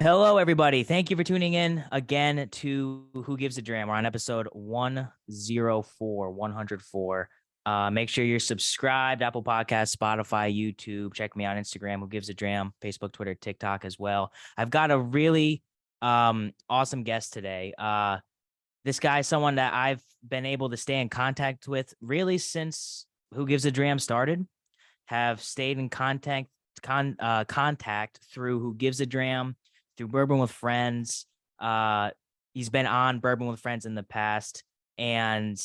Hello, everybody. Thank you for tuning in again to Who Gives a Dram. We're on episode 104, 104. Make sure you're subscribed, Apple Podcasts, Spotify, YouTube. Check me on Instagram, Who Gives a Dram, Facebook, Twitter, TikTok as well. I've got a really awesome guest today. This guy is someone that I've been able to stay in contact with really since Who Gives a Dram started. Have stayed in contact through Who Gives a Dram, through Bourbon with Friends. He's been on Bourbon with Friends in the past, and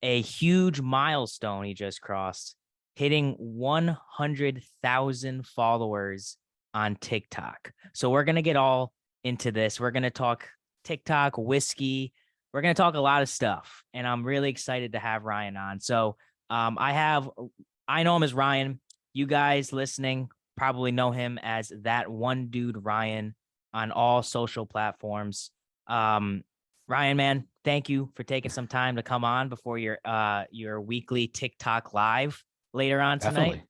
a huge milestone he just crossed, hitting 100,000 followers on TikTok. So we're gonna get all into this. We're gonna talk TikTok, whiskey. We're gonna talk a lot of stuff, and I'm really excited to have Ryan on. So I know him as Ryan. You guys listening probably know him as that one dude Ryan on all social platforms. Ryan, man, thank you for taking some time to come on before your weekly TikTok live later on tonight. Definitely.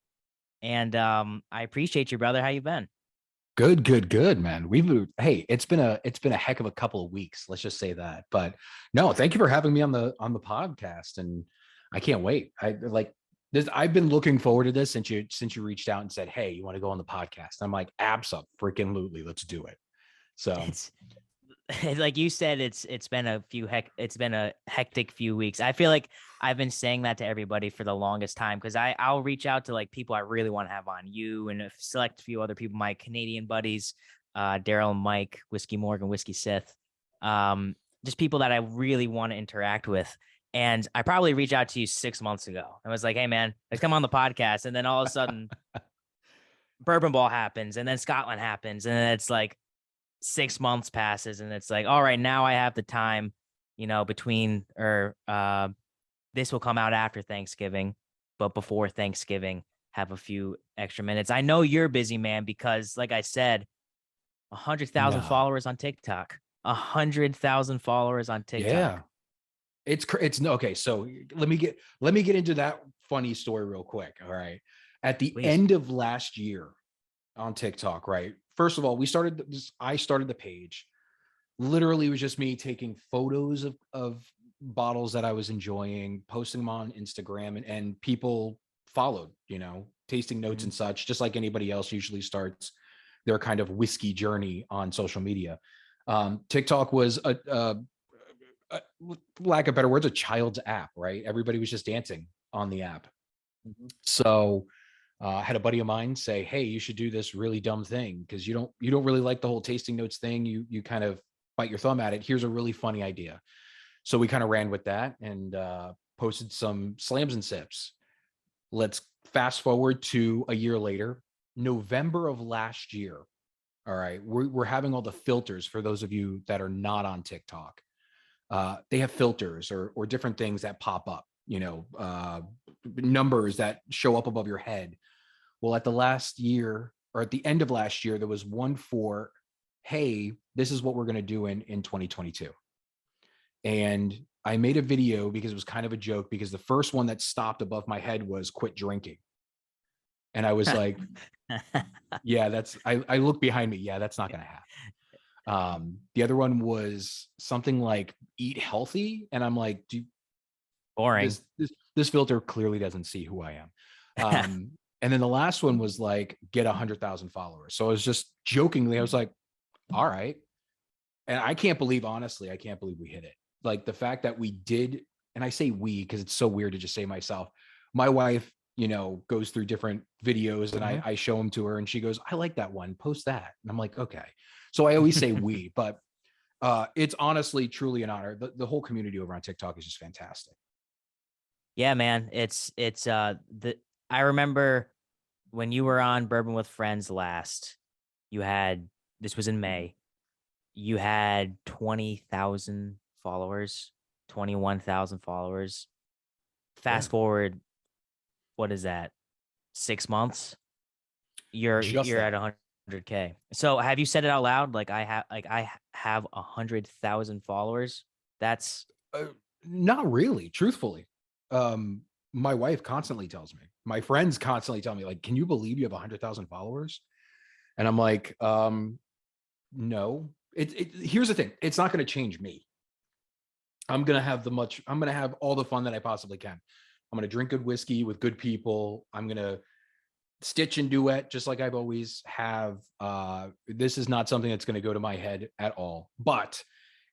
And I appreciate you, brother. How you been? Good, man. Hey, it's been a heck of a couple of weeks. Let's just say that. But no, thank you for having me on the podcast. And I can't wait. I like this. I've been looking forward to this since you reached out and said, "Hey, you want to go on the podcast?" I'm like, "Abso-freaking-lutely, let's do it." So It's like you said, it's been a hectic few weeks. I feel like I've been saying that to everybody for the longest time because I'll reach out to like people I really want to have on, you and a select few other people, my Canadian buddies, Daryl and Mike, Whiskey Morgan, Whiskey Sith, just people that I really want to interact with. And I probably reached out to you 6 months ago. I was like, hey man, let's come on the podcast. And then all of a sudden Bourbon Ball happens, and then Scotland happens, and then it's like 6 months passes, and it's like, all right, now I have the time, between or this will come out after Thanksgiving, but before Thanksgiving, have a few extra minutes. I know you're busy, man, because like I said, 100,000 no, followers on TikTok. 100,000 followers on TikTok. yeah, it's no okay. So let me get into that funny story real quick. All right, at the Please. end of last year on TikTok, right? First of all, we started this. I started the page. Literally, it was just me taking photos of bottles that I was enjoying, posting them on Instagram, and people followed. Tasting notes Mhm. and such, just like anybody else usually starts their kind of whiskey journey on social media. TikTok was a lack of better words, a child's app, right? Everybody was just dancing on the app. Mhm. So I had a buddy of mine say, "Hey, you should do this really dumb thing because you don't really like the whole tasting notes thing. You kind of bite your thumb at it. Here's a really funny idea." So we kind of ran with that and posted some slams and sips. Let's fast forward to a year later, November of last year. All right, we're having all the filters for those of you that are not on TikTok. They have filters or different things that pop up. Numbers that show up above your head. Well, at the last year or at the end of last year, there was one for, hey, this is what we're going to do in 2022. And I made a video because it was kind of a joke because the first one that stopped above my head was quit drinking. And I was like, yeah, I look behind me. Yeah, that's not going to happen. The other one was something like eat healthy. And I'm like, Boring. this filter clearly doesn't see who I am. And then the last one was like get 100,000 followers. So I was just jokingly, I was like, all right. And honestly, I can't believe we hit it. Like the fact that we did, and I say we because it's so weird to just say myself. My wife, goes through different videos and I, Mhm. I show them to her and she goes, I like that one, post that. And I'm like, okay. So I always say we, but it's honestly truly an honor. The whole community over on TikTok is just fantastic. Yeah, man. It's the I remember when you were on Bourbon with Friends last, you had this was in Mhm. May. You had 20,000 followers, 21,000 followers. Yeah. Fast forward, what is that? 6 months? Just You're at that. 100K. So have you said it out loud? Like I have 100,000 followers. That's Uh, Not really, truthfully. Um, my wife constantly tells me, my friends constantly tell me, like, can you believe you have 100,000 followers? And I'm like, no. Here's the thing. It's not going to change me. I'm going to have all the fun that I possibly can. I'm going to drink good whiskey with good people. I'm going to stitch and duet just like I've always have. This is not something that's going to go to my head at all, but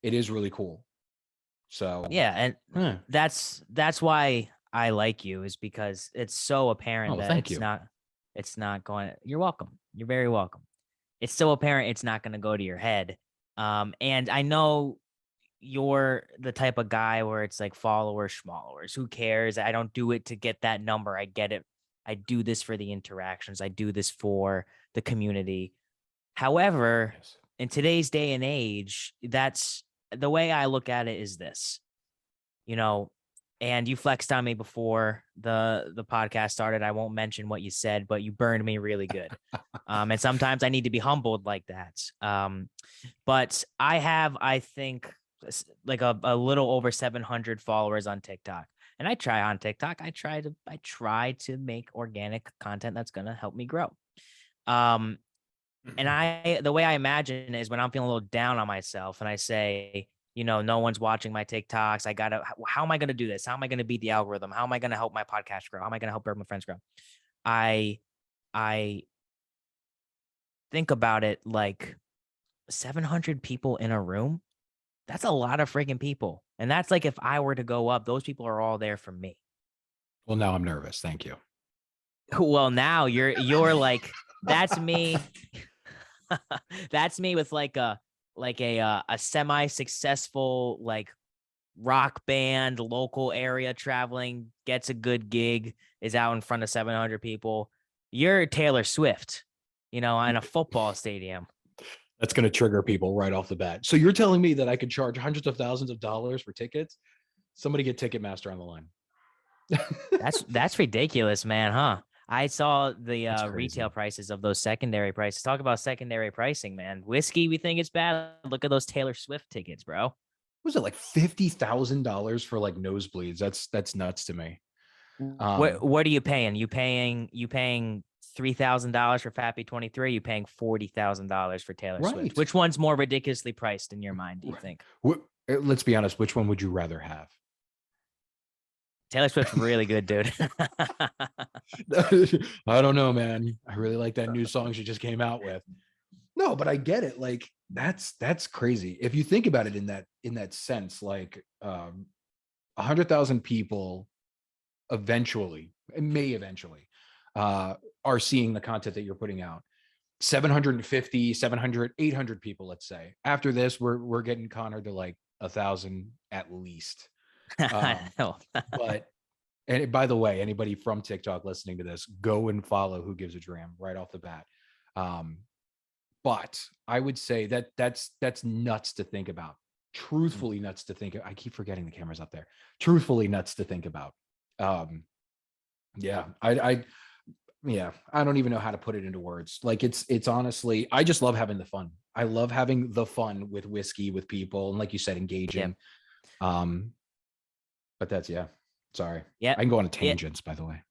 it is really cool. So Yeah, and that's why I like you, is because it's so apparent oh, that thank you. it's not going. You're welcome. You're very welcome. It's so apparent it's not going to go to your head. And I know you're the type of guy where it's like followers, schmollowers. Who cares? I don't do it to get that number. I get it. I do this for the interactions. I do this for the community. However, Yes. in today's day and age, that's the way I look at it is this, you know, and you flexed on me before the podcast started. I won't mention what you said, but you burned me really good. And sometimes I need to be humbled like that. But I have, I think, like a little over 700 followers on TikTok. And I try on TikTok. I try to make organic content that's gonna help me grow. Um, and the way I imagine is when I'm feeling a little down on myself and I say, no one's watching my TikToks. How am I going to do this? How am I going to beat the algorithm? How am I going to help my podcast grow? How am I going to help my friends grow? I, I think about it like 700 people in a room. That's a lot of freaking people. And that's like, if I were to go up, those people are all there for me. Well, now I'm nervous. Thank you. Well, now you're like, that's me. That's me with like a semi-successful like rock band, local area traveling, gets a good gig, is out in front of 700 people. You're Taylor Swift, in a football stadium. That's going to trigger people right off the bat. So you're telling me that I could charge hundreds of thousands of dollars for tickets? Somebody get Ticketmaster on the line. That's ridiculous, man, huh? I saw the That's retail crazy. prices of those secondary prices. Talk about secondary pricing, man. Whiskey, we think it's bad. Look at those Taylor Swift tickets, bro. Was it like $50,000 for like nosebleeds? That's nuts to me. What are you paying? You paying $3,000 for Fappy 23? You paying $40,000 for Taylor Swift? Right. Which one's more ridiculously priced in your mind, do you think? Let's be honest. Which one would you rather have? Taylor Swift's really good, dude. I don't know, man. I really like that new song she just came out with. No, but I get it. Like that's crazy. If you think about it in that sense, like 100,000 people eventually, are seeing the content that you're putting out. 750, 700, 800 people, let's say. After this, we're getting Connor to like 1,000 at least. I know. But and by the way, anybody from TikTok listening to this, go and follow Who Gives a Dram right off the bat. But I would say that's nuts to think about. Truthfully nuts to think of. I keep forgetting the camera's up there. Truthfully nuts to think about. Yeah, I don't even know how to put it into words. Like it's honestly, I just love having the fun. I love having the fun with whiskey, with people, and like you said, engaging. Yeah. But that's sorry. Yeah. I can go on a Yeah. tangents, by the way.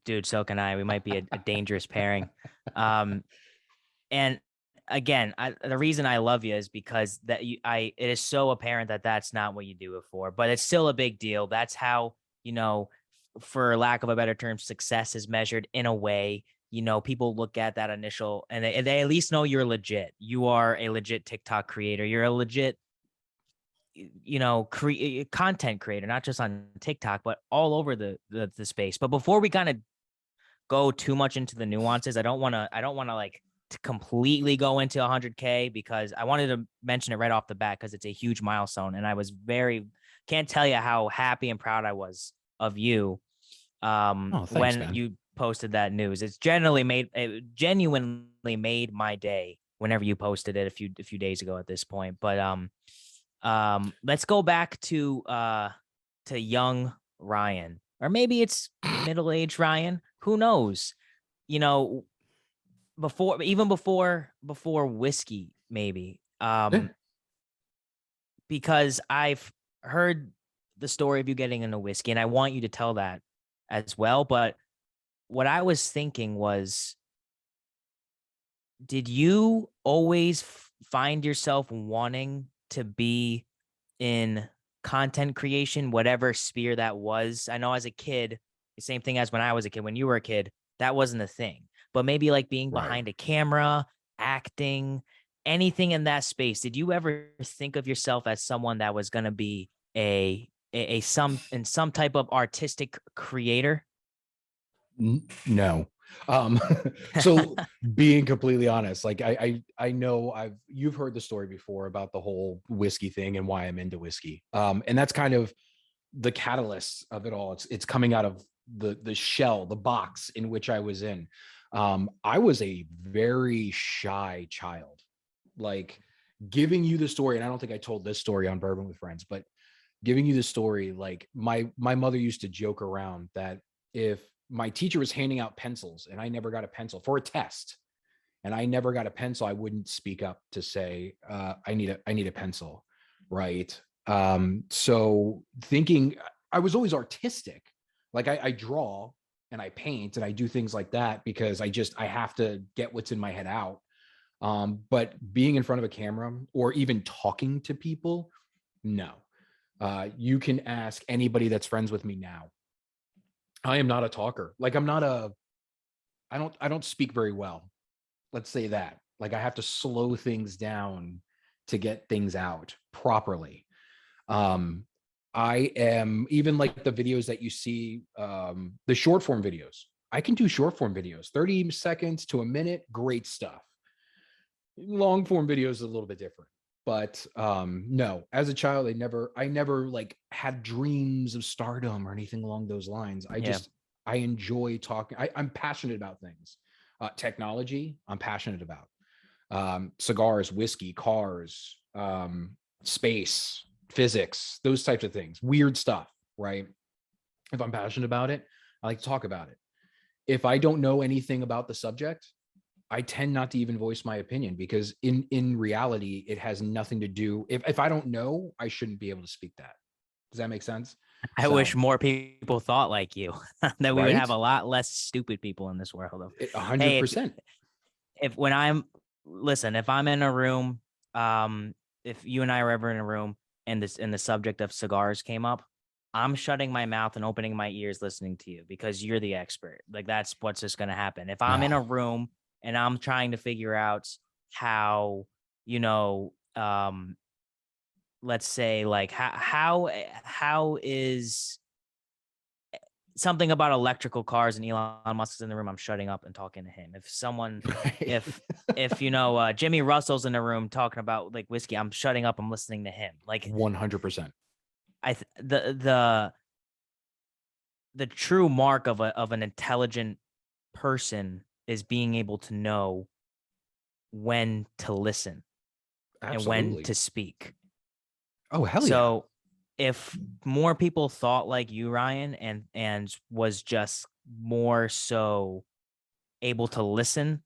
Dude, so can I. We might be a dangerous pairing. And again, the reason I love you is because it is so apparent that that's not what you do it for, but it's still a big deal. That's how, for lack of a better term, success is measured in a way. People look at that initial and they at least know you're legit. You are a legit TikTok creator. You're a legit, content creator, not just on TikTok, but all over the space. But before we kind of go too much into the nuances, I don't want to like to completely go into 100K, because I wanted to mention it right off the bat because it's a huge milestone, and I was can't tell you how happy and proud I was of you Thanks, when man. you posted that news. It genuinely made my day whenever you posted it a few days ago at this point. But let's go back to young Ryan, or maybe it's middle-aged Ryan. Who knows? Before whiskey, maybe. Because I've heard the story of you getting into whiskey, and I want you to tell that as well. But what I was thinking was, did you always find yourself wanting to be in content creation, whatever sphere that was? I know as a kid, the same thing as when I was a kid, when you were a kid, that wasn't a thing. But maybe like being Right. behind a camera, acting, anything in that space. Did you ever think of yourself as someone that was going to be a some type of artistic creator? No. Um, so being completely honest, like I know you've heard the story before about the whole whiskey thing and why I'm into whiskey. And that's kind of the catalyst of it all. It's coming out of the shell, the box in which I was in. I was a very shy child. Like, giving you the story, and I don't think I told this story on Bourbon with Friends, but giving you the story, like my mother used to joke around that if my teacher was handing out pencils and I never got a pencil for a test, and I never got a pencil, I wouldn't speak up to say, I need a pencil. Right. So thinking, I was always artistic. Like I draw and I paint and I do things like that because I have to get what's in my head out. But being in front of a camera or even talking to people, no. You can ask anybody that's friends with me now. I am not a talker. Like I don't speak very well. Let's say that. Like I have to slow things down to get things out properly. Um, I am even like the videos that you see, the short form videos. I can do short form videos, 30 seconds to a minute, great stuff. Long form videos is a little bit different. But no, as a child, I never like had dreams of stardom or anything along those lines. Yeah. I enjoy talking. I'm passionate about things. Technology, I'm passionate about. Cigars, whiskey, cars, space, physics, those types of things, weird stuff, right? If I'm passionate about it, I like to talk about it. If I don't know anything about the subject, I tend not to even voice my opinion because in reality, it has nothing to do. If I don't know, I shouldn't be able to speak that. Does that make sense? I wish So, more people thought like you, that we would have right? a lot less stupid people in this world. Of, A hundred hey, percent. if when I'm listen, if I'm in a room, if you and I are ever in a room and the subject of cigars came up, I'm shutting my mouth and opening my ears listening to you because you're the expert. Like that's what's just gonna happen. If I'm in a No. room and I'm trying to figure out how, you know, let's say like how is something about electrical cars and Elon Musk is in the room, I'm shutting up and talking to him. If someone, Right. if you know, Jimmy Russell's in the room talking about like whiskey, I'm shutting up. I'm listening to him. Like 100%. the true mark of an intelligent person is being able to know when to listen and when Absolutely. to speak. Oh, hell yeah. So if more people thought like you, Ryan, and was just more so able to listen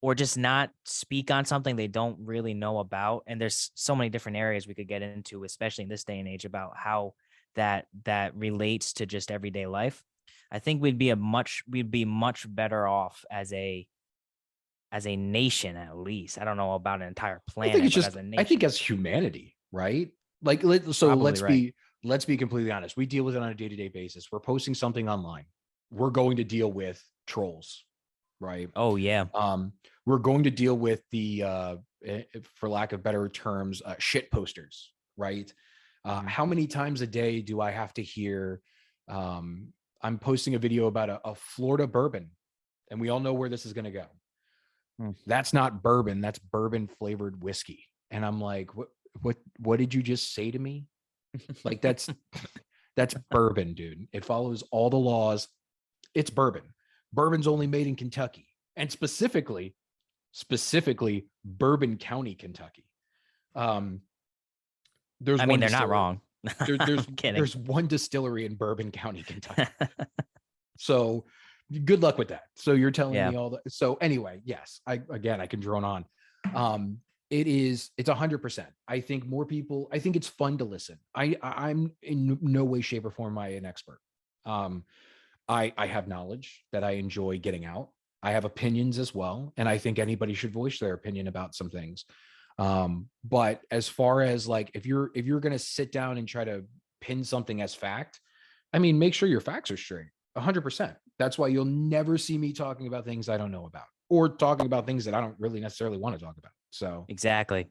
or just not speak on something they don't really know about, and there's so many different areas we could get into, especially in this day and age, about how that relates to just everyday life. I think we'd be much better off as a nation, at least. I don't know about an entire I think planet, it's but just, as a I think nation. as humanity, right? Like, so Probably right. let's be completely honest. We deal with it on a day-to-day basis. We're posting something online. We're going to deal with trolls, right? Oh yeah. Um, we're going to deal with for lack of better terms, shit posters, right? Mhm. How many times a day do I have to hear, I'm posting a video about a Florida bourbon, and we all know where this is going to go. Hmm. That's not bourbon. That's bourbon flavored whiskey. And I'm like, what did you just say to me? Like that's bourbon, dude. It follows all the laws. It's bourbon. Bourbon's only made in Kentucky, and specifically Bourbon County, Kentucky. Um, there's I mean, one they're not distillery. wrong. I'm kidding. There's one distillery in Bourbon County, Kentucky. So good luck with that. So you're telling Yeah. me all that. So anyway, yes, I can drone on. It's 100%. I think more people, I think it's fun to listen. I'm in no way, shape, or form am I an expert. Um, I have knowledge that I enjoy getting out. I have opinions as well. And I think anybody should voice their opinion about some things. But as far as like, if you're going to sit down and try to pin something as fact, I mean, make sure your facts are straight. 100%. That's why you'll never see me talking about things I don't know about, or talking about things that I don't really necessarily want to talk about. So,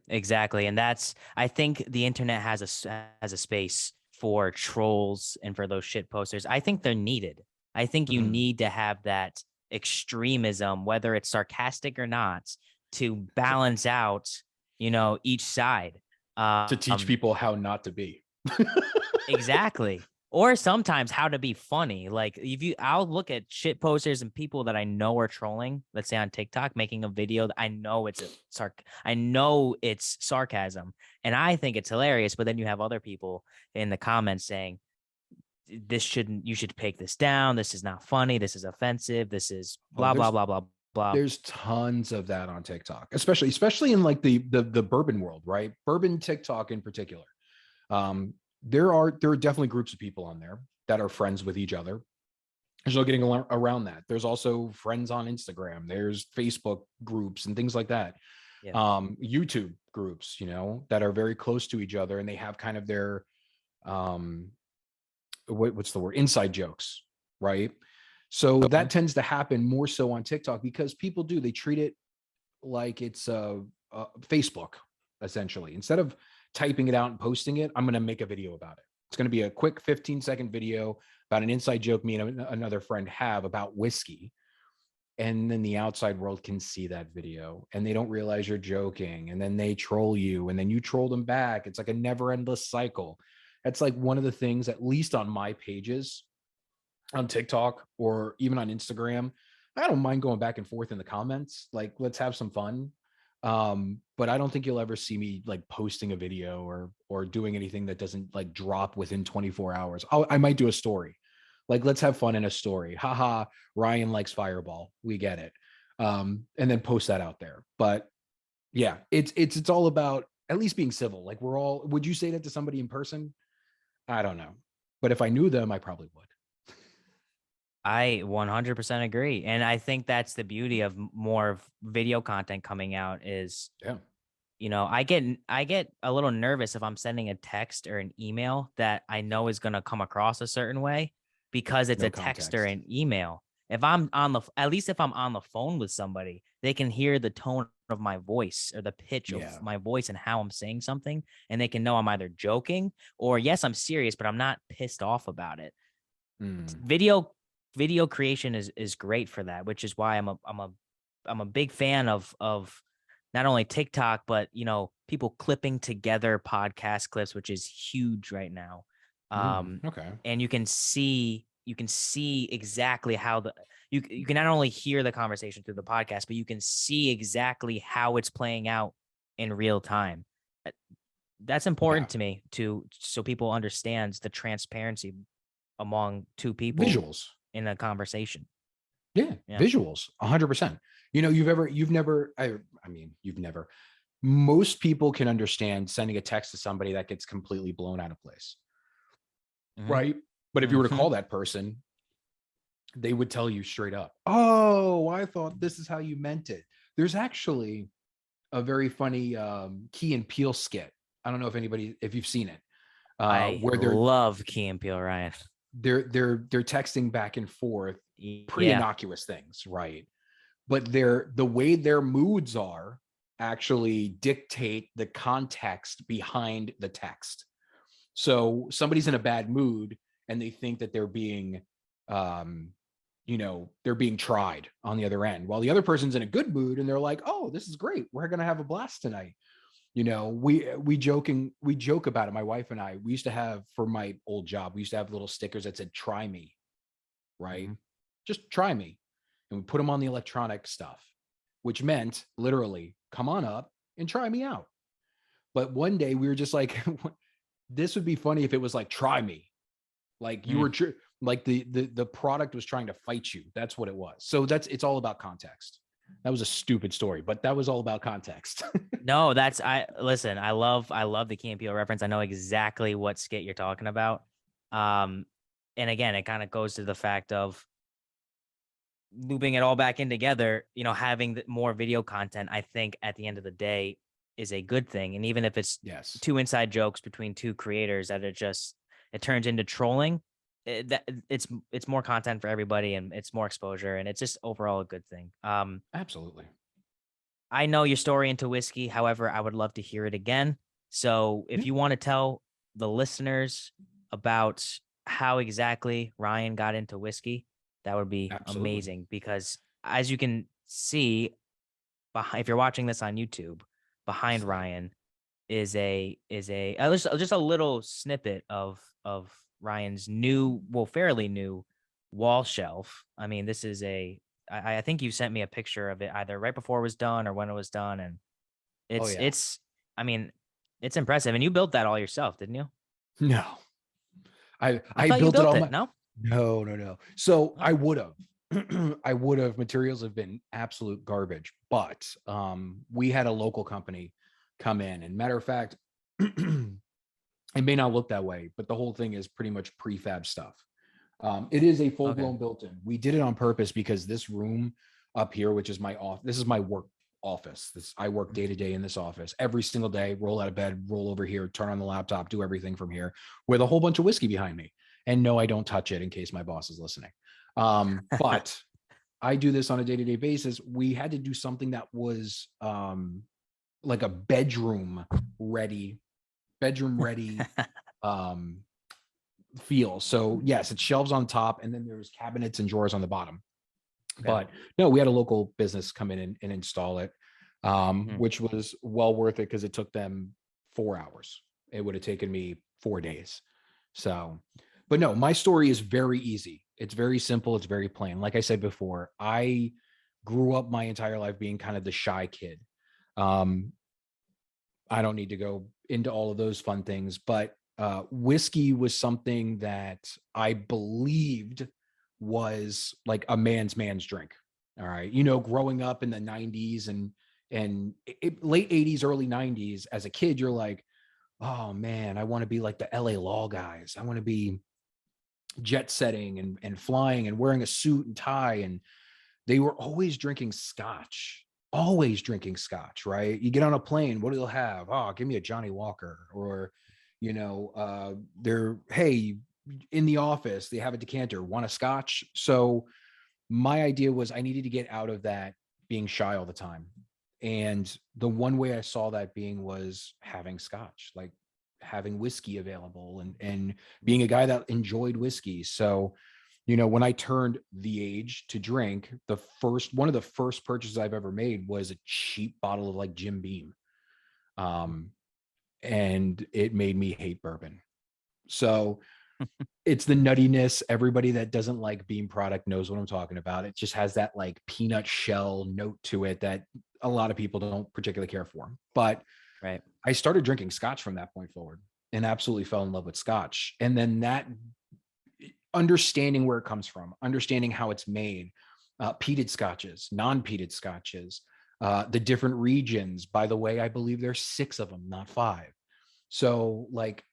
Exactly. And that's, I think the internet has a space for trolls and for those shit posters. I think they're needed. I think you mhm, need to have that extremism, whether it's sarcastic or not, to balance out, each side. to teach Um, people how not to be. Exactly. Or sometimes how to be funny. Like if you I'll look at shit posters and people that I know are trolling, let's say on TikTok, making a video that I know it's sarcasm and I think it's hilarious, but then you have other people in the comments saying you should take this down. This is not funny. This is offensive. This is Oh, blah blah blah blah blah. there's tons of that on TikTok, especially in like the bourbon world, right? Bourbon TikTok in particular. Um, there are definitely groups of people on there that are friends with each other. There's no getting around that. There's also friends on Instagram. There's Facebook groups and things like that. Yeah. YouTube groups, that are very close to each other, and they have kind of their um, what's the word? Inside jokes, right? So that Okay. tends to happen more so on TikTok because they treat it like it's Facebook, essentially. Instead of typing it out and posting it, I'm going to make a video about it. It's going to be a quick 15-second video about an inside joke me and another friend have about whiskey. And then the outside world can see that video and they don't realize you're joking. And then they troll you and then you troll them back. It's like a never endless cycle. That's like one of the things, at least on my pages on TikTok or even on Instagram. I don't mind going back and forth in the comments. Like, let's have some fun. But I don't think you'll ever see me like posting a video or doing anything that doesn't like drop within 24 hours. I might do a story. Like, let's have fun in a story. Haha, Ryan likes Fireball. We get it. And then post that out there. But yeah, it's all about at least being civil. Like, would you say that to somebody in person? I don't know. But if I knew them, I probably would. I 100% agree. And I think that's the beauty of more of video content coming out is Yeah. I get a little nervous if I'm sending a text or an email that I know is going to come across a certain way because it's No a text or context. an email. If I'm on the at least if I'm on the phone with somebody, they can hear the tone of my voice or the pitch of Yeah. my voice and how I'm saying something and they can know I'm either joking or yes, I'm serious, but I'm not pissed off about it. Mm. Video creation is great for that, which is why I'm a big fan of not only TikTok, but people clipping together podcast clips, which is huge right now. Mm. Um, Okay. and you can see exactly how you can not only hear the conversation through the podcast, but you can see exactly how it's playing out in real time. Uh, That's Yeah. important to me so people understands the transparency among two people Visuals. in a conversation. Yeah. Yeah. Visuals. 100%. You've never, most people can understand sending a text to somebody that gets completely blown out of place. Hmm. Right. But if you were to Hmm. call that person, they would tell you straight up, oh, I thought this is how you meant it. There's actually a very funny Key and Peele skit. I don't know if you've seen it, I where love Key and Peele, Ryan. they're texting back and forth pretty Yeah. innocuous things, right? But the way their moods are actually dictate the context behind the text. So somebody's in a bad mood and they think that um, they're being tried on the other end, while the other person's in a good mood and they're like, "Oh, this is great. We're gonna have a blast tonight." We joke about it. My wife and I, we used to have, for my old job, we used to have little stickers that said "Try me," right? Hmm. Just try me, and we put them on the electronic stuff, which meant literally, come on up and try me out. But one day we were just like, this would be funny if it was like, try me, like you were like the product was trying to fight you. That's what it was. So it's all about context. That was a stupid story, but that was all about context. No, I listen, I love the Key and Peele reference. I know exactly what skit you're talking about. Um, and again, it kind of goes to the fact of looping it all back in together, having more video content. I think at the end of the day, is a good thing. And even if it's Yes. two inside jokes between two creators, that it turns into trolling, it's more content for everybody, and it's more exposure, and it's just overall a good thing. Absolutely. I know your story into whiskey. However, I would love to hear it again. So if Yeah, you want to tell the listeners about how exactly Ryan got into whiskey, that would be absolutely. amazing, because as you can see, if you're watching this on YouTube, behind Slay. Ryan is a just a little snippet of Ryan's new, well, fairly new wall shelf. I mean, this is I think you sent me a picture of it either right before it was done or when it was done, and Oh it's yeah. it's I mean, it's impressive. And you built that all yourself, didn't you? No, I I thought you built it built all it. my. No? No, no, no. So I Oh, would have. I would have. Materials have been absolute garbage, but we had a local company come in, and matter of fact, it may not look that way, but the whole thing is pretty much prefab stuff. It is a full okay. blown built in. We did it on purpose because this room up here, which is my off, this is my work office. This I work day to day in this office every single day. Roll out of bed, roll over here, turn on the laptop, do everything from here with a whole bunch of whiskey behind me. And no, I don't touch it in case my boss is listening. But I do this on a day to day basis. We had to do something that was like a bedroom ready um, feel. So yes, it's shelves on top, and then there's cabinets and drawers on the bottom. Okay. But no, we had a local business come in and install it, Hmm. which was well worth it because it took them 4 hours. It would have taken me 4 days. So, but no, my story is very easy. It's very simple. It's very plain. Like I said before, I grew up my entire life being kind of the shy kid. Um, I don't need to go into all of those fun things, but whiskey was something that I believed was like a man's drink. All right, growing up in the '90s and late '80s, early '90s, as a kid, you're like, oh man, I want to be like the LA Law guys. I want to be jet setting and flying and wearing a suit and tie, and they were always drinking scotch, right? You get on a plane, what do they have? Oh, give me a Johnny Walker. Or, they're, hey, in the office, they have a decanter, want a scotch? So my idea was I needed to get out of that being shy all the time. And the one way I saw that being was having scotch, like having whiskey available and being a guy that enjoyed whiskey. So when I turned the age to drink, one of the first purchases I've ever made was a cheap bottle of like Jim Beam. And it made me hate bourbon. So it's the nuttiness. Everybody that doesn't like Beam product knows what I'm talking about. It just has that like peanut shell note to it that a lot of people don't particularly care for. But Right. I started drinking scotch from that point forward and absolutely fell in love with scotch. And then that understanding where it comes from, understanding how it's made, peated scotches, non-peated scotches, the different regions. By the way, I believe there's 6 of them, not 5. So like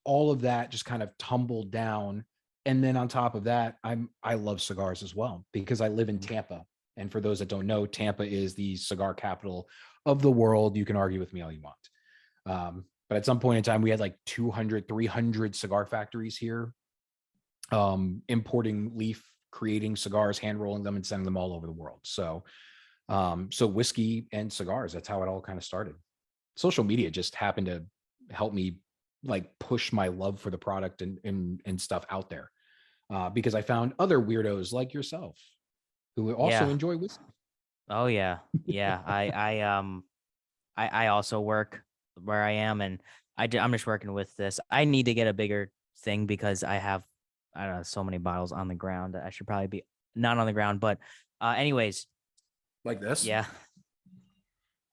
all of that just kind of tumbled down. And then on top of that, I love cigars as well because I live in Tampa. And for those that don't know, Tampa is the cigar capital of the world. You can argue with me all you want. But at some point in time, we had like 200, 300 cigar factories here, importing leaf, creating cigars, hand rolling them, and sending them all over the world. So whiskey and cigars, that's how it all kind of started. Social media just happened to help me like push my love for the product and stuff out there, because I found other weirdos like yourself who also Yeah. enjoy whiskey. Oh yeah. Yeah. I also work where I am, and I'm just working with this. I need to get a bigger thing because I don't know, so many bottles on the ground that I should probably be not on the ground. But anyways, Like this. yeah.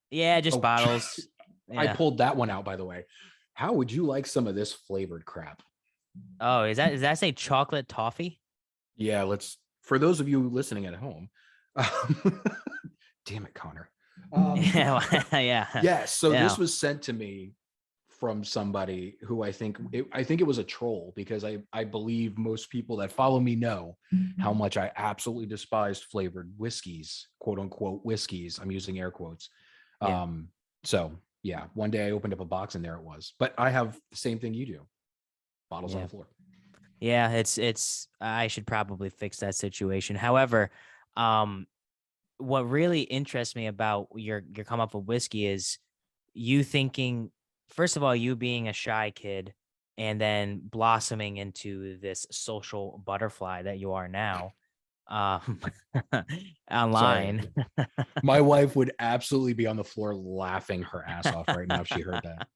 Yeah, just Oh, bottles. I Yeah. pulled that one out, by the way. How would you like some of this flavored crap? Oh, is that say chocolate toffee? Yeah, for those of you listening at home, um, damn it, Connor. Um, Yeah. Yeah. yes, so this Yeah. was sent to me from somebody who I think it was a troll, because I believe most people that follow me know how much I absolutely despised flavored whiskeys, quote unquote whiskeys. I'm using air quotes. Yeah. Um, so yeah, one day I opened up a box and there it was. But I have the same thing you do. Bottles on Yeah. the floor. Yeah, it's I should probably fix that situation. However, um what really interests me about your come up with whiskey is you thinking, first of all, you being a shy kid and then blossoming into this social butterfly that you are now, um Sorry. online. My wife would absolutely be on the floor laughing her ass off right now if she heard that.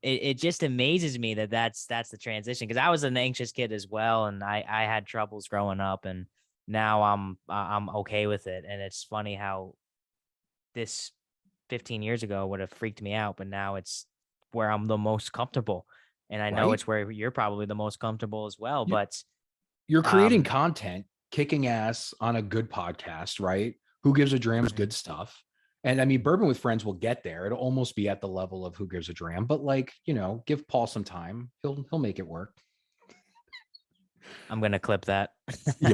It just amazes me that that's the transition, because I was an anxious kid as well, and I had troubles growing up, and now I'm okay with it. And it's funny how this 15 years ago would have freaked me out, but now it's where I'm the most comfortable. And I know Right? it's where you're probably the most comfortable as well. You, But you're creating um content, kicking ass on a good podcast, right? Who Gives a Dram's mhm. good stuff. And I mean, Bourbon with Friends will get there. It'll almost be at the level of Who Gives a Dram, but like, give Paul some time. He'll make it work. I'm gonna clip that. Yeah,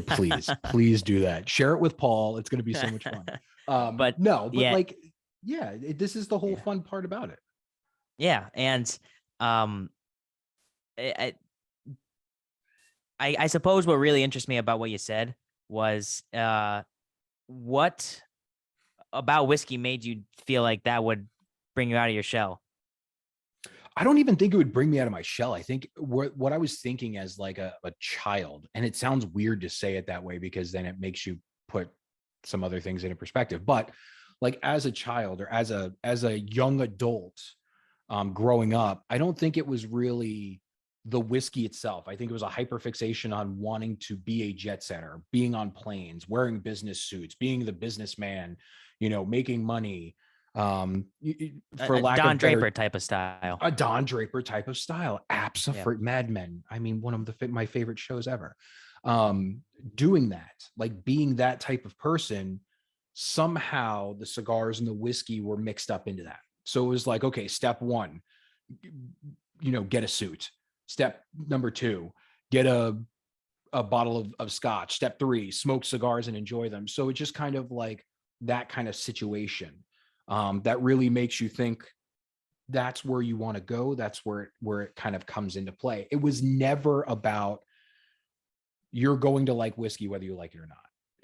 please do that. Share it with Paul. It's going to be so much fun. But No, but yeah, like, yeah, this is the whole yeah, fun part about it. yeah. And um I, I suppose what really interests me about what you said was what about whiskey made you feel like that would bring you out of your shell? I don't even think it would bring me out of my shell. I think what I was thinking as like a child, and it sounds weird to say it that way because then it makes you put some other things into perspective. But like as a child or as a young adult, growing up, I don't think it was really the whiskey itself. I think it was a hyperfixation on wanting to be a jet setter, being on planes, wearing business suits, being the businessman, making money. For lack Don of better, Draper type of style. a Don Draper type of style. Yeah. Absolutely. Mad Men. I mean, one of my favorite shows ever. Um, Doing that, like being that type of person, somehow the cigars and the whiskey were mixed up into that. So it was like, okay, step one, get a suit. Step number two, get a bottle of scotch. Step three, smoke cigars and enjoy them. So it's just kind of like that kind of situation, that really makes you think that's where you want to go. That's where it kind of comes into play. It was never about you're going to like whiskey whether you like it or not.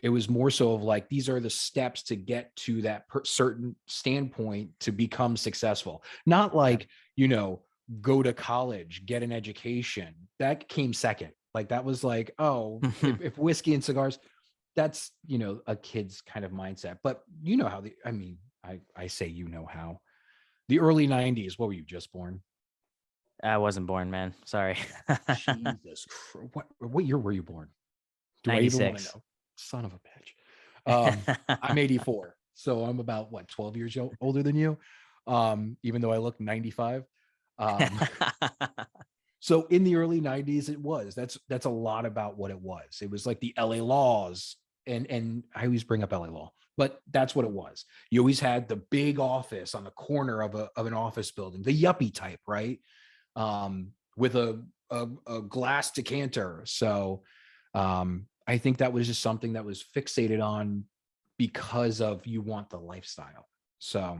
It was more so of like, these are the steps to get to that certain standpoint to become successful. Not Yeah. like, go to college, get an education. That came second. Like that was like, oh, if whiskey and cigars, that's, a kid's kind of mindset. But how I say, how the early 90s, what were you, just born? I wasn't born, man. Sorry. Jesus Christ. What year were you born? Do I even want to 96. know? Son of a bitch. I'm 84. So I'm about 12 years older than you. Even though I look 95. Um, so in the early 90s, that's a lot about what it was. It was like the LA laws. And I always bring up LA law, but that's what it was. You always had the big office on the corner of an office building, the yuppie type, right? With a glass decanter. So I think that was just something that was fixated on because of you want the lifestyle. So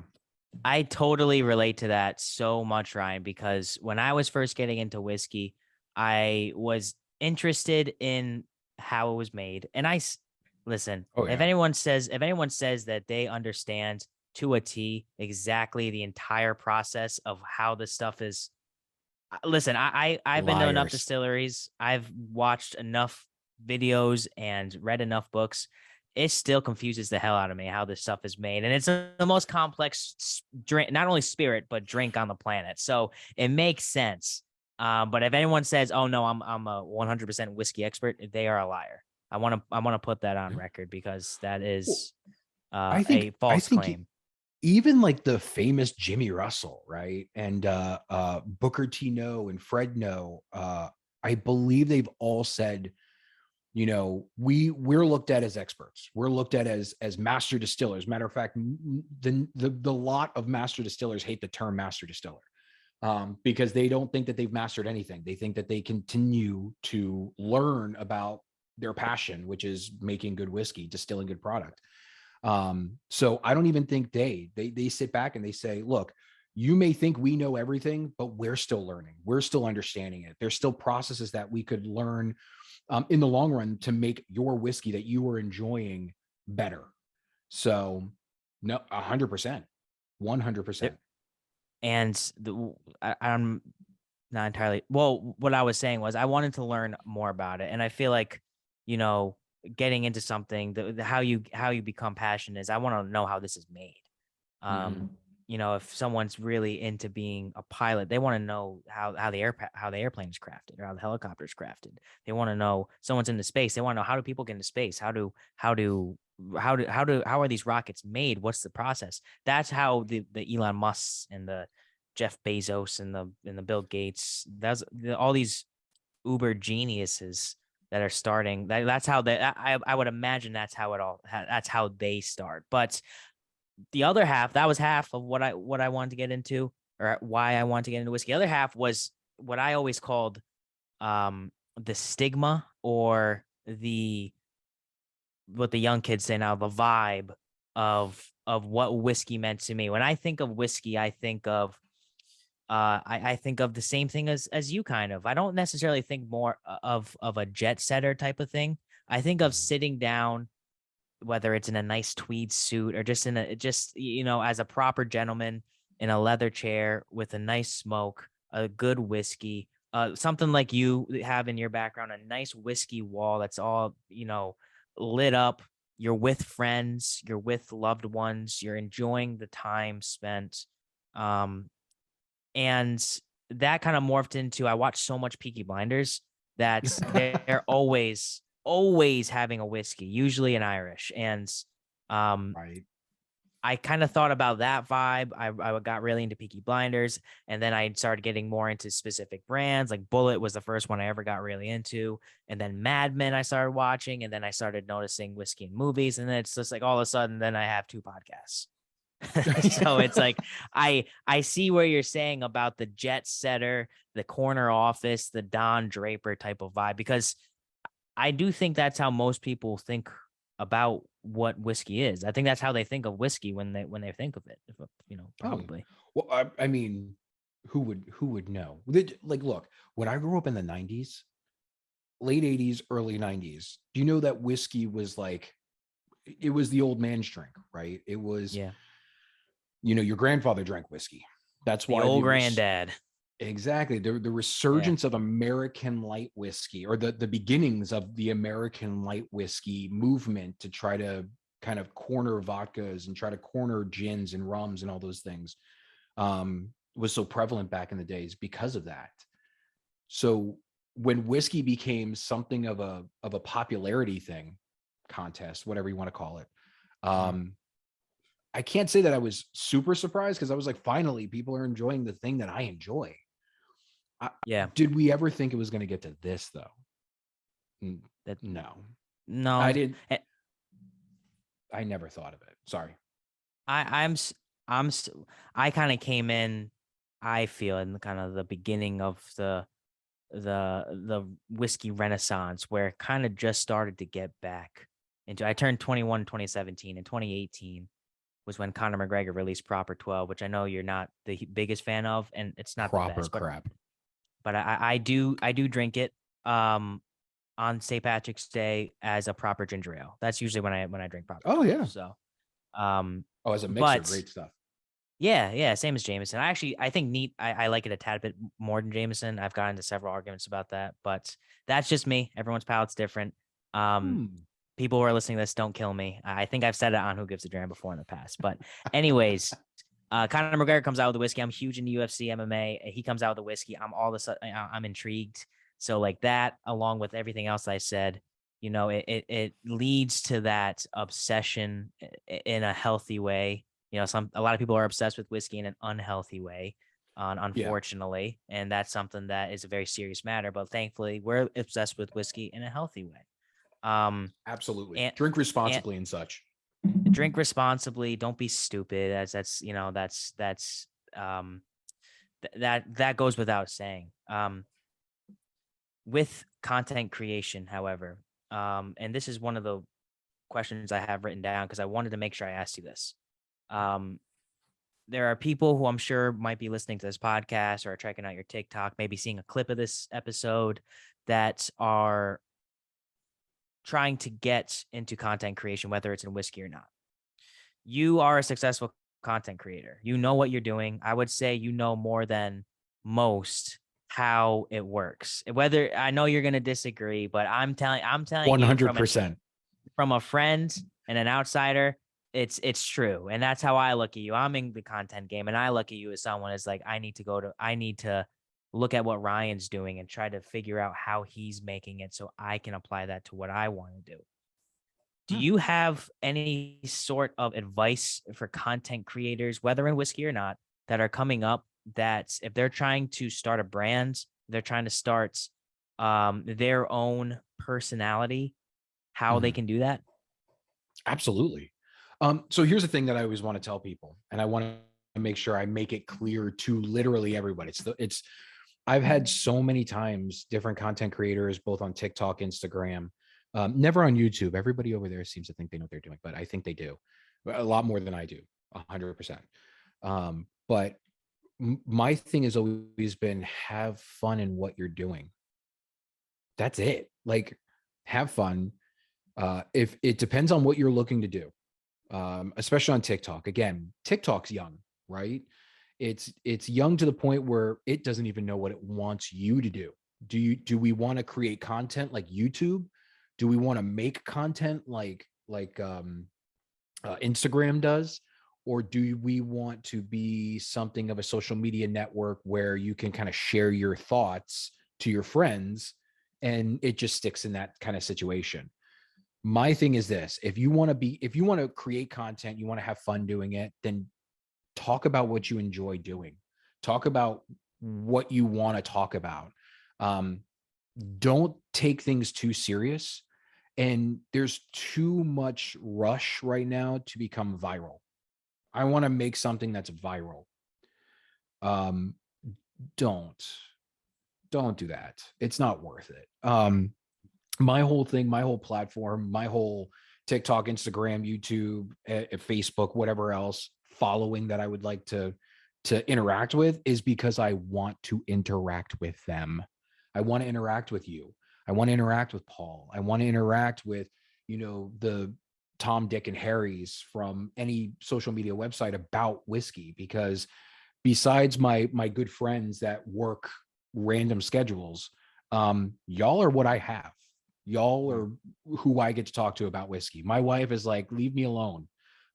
I totally relate to that so much, Ryan, because when I was first getting into whiskey, I was interested in how it was made. And listen, oh if yeah, anyone says that they understand to a T exactly the entire process of how this stuff is, listen, I've been to enough liars. distilleries. I've watched enough videos and read enough books. It still confuses the hell out of me how this stuff is made, and it's the most complex drink, not only spirit but drink on the planet. So it makes sense. But if anyone says, "Oh no, I'm a 100% whiskey expert," they are a liar. I want to put that on record, because that Well, is I a think I false think claim. even like the famous Jimmy Russell, right? And Booker T. No and Fred No, I believe they've all said, we're looked at as experts. We're looked at as master distillers. Matter of fact, the lot of master distillers hate the term master distiller, because they don't think that they've mastered anything. They think that they continue to learn about their passion, which is making good whiskey, distilling good product. So I don't even think they sit back and they say, look, you may think we know everything, but we're still learning. We're still understanding it. There's still processes that we could learn in the long run to make your whiskey that you are enjoying better. So no, 100%, 100%. And I'm not entirely well. What I was saying was I wanted to learn more about it, and I feel like, you know, getting into something, how you become passionate is I want to know how this is made. Mhm. You know, if someone's really into being a pilot, they want to know how the airplane is crafted or how the helicopter is crafted. They want to know someone's into space. They want to know how do people get into space? How are these rockets made? What's the process? That's how the Elon Musk and the Jeff Bezos and the Bill Gates, all these uber geniuses that are starting. That's how I would imagine that's how they start. But the other half, that was half of what I wanted to get into, or why I wanted to get into whiskey. The other half was what I always called the stigma, or the what the young kids say now, the vibe of what whiskey meant to me. When I think of whiskey, I think of I think of the same thing as you kind of. I don't necessarily think more of a jet setter type of thing. I think of Mhm. sitting down, whether it's in a nice tweed suit or just as a proper gentleman in a leather chair with a nice smoke, a good whiskey, something like you have in your background, a nice whiskey wall that's all, lit up. You're with friends, you're with loved ones, you're enjoying the time spent. Um, and that kind of morphed into, I watched so much Peaky Blinders that they're always having a whiskey, usually an Irish. And um, Right. I kind of thought about that vibe. I got really into Peaky Blinders, and then I started getting more into specific brands. Like Bullet was the first one I ever got really into, and then Mad Men I started watching, and then I started noticing whiskey in movies, and then it's just like all of a sudden, then I have two podcasts. So it's like I see where you're saying about the jet setter, the corner office, the Don Draper type of vibe, because I do think that's how most people think about what whiskey is. I think that's how they think of whiskey when they think of it. Oh, Probably. well, I mean, who would know? Like, look, when I grew up in the 90s, late 80s, early 90s, do you know that whiskey was like, it was the old man's drink, right? It was, Yeah. your grandfather drank whiskey. That's The why old the granddad. exactly the Yeah. resurgence of American light whiskey, or the beginnings of the American light whiskey movement to try to kind of corner vodkas and try to corner gins and rums and all those things, was so prevalent back in the days because of that. So when whiskey became something of a popularity thing, contest, whatever you want to call it, Mhm. um, I can't say that I was super surprised, because I was like, finally, people are enjoying the thing that I enjoy. I, Yeah. did we ever think it was going to get to this though? N- That No, I no. didn't. Eh, I never thought of it. Sorry. I I'm s- I'm s- I kind of came in, I feel, in the kind of the beginning of the whiskey renaissance, where it kind of just started to get back into. I turned 21 in 2017, and 2018 was when Conor McGregor released Proper 12, which I know you're not the biggest fan of, and it's not the Proper best, but crap. I do drink it on St. Patrick's Day as a proper ginger ale. That's usually when I drink Proper Oh 12. yeah. So um Oh, as a mixer, but great stuff. yeah, same as Jameson. I think neat. I like it a tad bit more than Jameson. I've gotten into several arguments about that, but that's just me. Everyone's palate's different. Um, Hmm. People who are listening to this, don't kill me. I think I've said it on Who Gives a Dram before in the past. But anyways, Conor McGregor comes out with the whiskey. I'm huge into UFC, MMA. He comes out with the whiskey. I'm all this. I'm intrigued. So like that, along with everything else I said, it leads to that obsession in a healthy way. A lot of people are obsessed with whiskey in an unhealthy way, Yeah, unfortunately, and that's something that is a very serious matter. But thankfully, we're obsessed with whiskey in a healthy way. Um, absolutely. and Drink and responsibly and such. drink responsibly. Don't be stupid. As that's that goes without saying. With content creation, however, and this is one of the questions I have written down because I wanted to make sure I asked you this. Um, there are people who I'm sure might be listening to this podcast or checking out your TikTok, maybe seeing a clip of this episode, that are trying to get into content creation, whether it's in whiskey or not. You are a successful content creator. You know what you're doing. I would say you know more than most how it works. Whether I know you're going to disagree, but I'm telling you 100%. from a friend and an outsider, it's true. And that's how I look at you. I'm in the content game and I look at you as someone is like, I need to look at what Ryan's doing and try to figure out how he's making it so I can apply that to what I want to do. Do you have any sort of advice for content creators, whether in whiskey or not, that are coming up, that if they're trying to start a brand, they're trying to start their own personality, how they Mhm. can do that? Absolutely. So here's the thing that I always want to tell people, and I want to make sure I make it clear to literally everybody. I've had so many times different content creators, both on TikTok, Instagram, never on YouTube. Everybody over there seems to think they know what they're doing, but I think they do a lot more than I do, 100%. But my thing has always been have fun in what you're doing. That's it. Like, have fun. If it depends on what you're looking to do, especially on TikTok. Again, TikTok's young, right? It's young to the point where it doesn't even know what it wants you to do. Do we want to create content like YouTube? Do we want to make content like Instagram does? Or do we want to be something of a social media network where you can kind of share your thoughts to your friends and it just sticks in that kind of situation? My thing is this: if you want to create content, you want to have fun doing it, then talk about what you enjoy doing. Talk about what you want to talk about. Um, don't take things too serious. And there's too much rush right now to become viral. I want to make something that's viral. Um, don't don't do that. It's not worth it. My whole thing, my whole platform, my whole TikTok, Instagram, YouTube, Facebook, whatever else following that I would like to interact with is because I want to interact with them. I want to interact with you. I want to interact with Paul. I want to interact with, the Tom, Dick, and Harry's from any social media website about whiskey, because besides my good friends that work random schedules, y'all are what I have. Y'all are who I get to talk to about whiskey. My wife is like, leave me alone.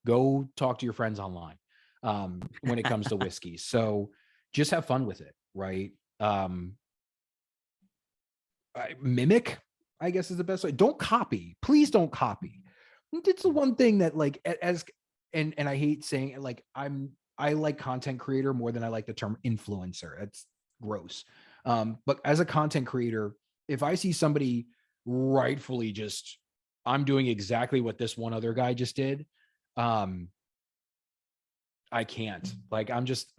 Go talk to your friends online when it comes to whiskey. So just have fun with it, right? Mimic, I guess, is the best way. Don't copy. Please don't copy. It's the one thing that, like, and I hate saying it, like, I like content creator more than I like the term influencer. That's gross. But as a content creator, if I see somebody rightfully just, I'm doing exactly what this one other guy just did, I can't. Like, I'm just,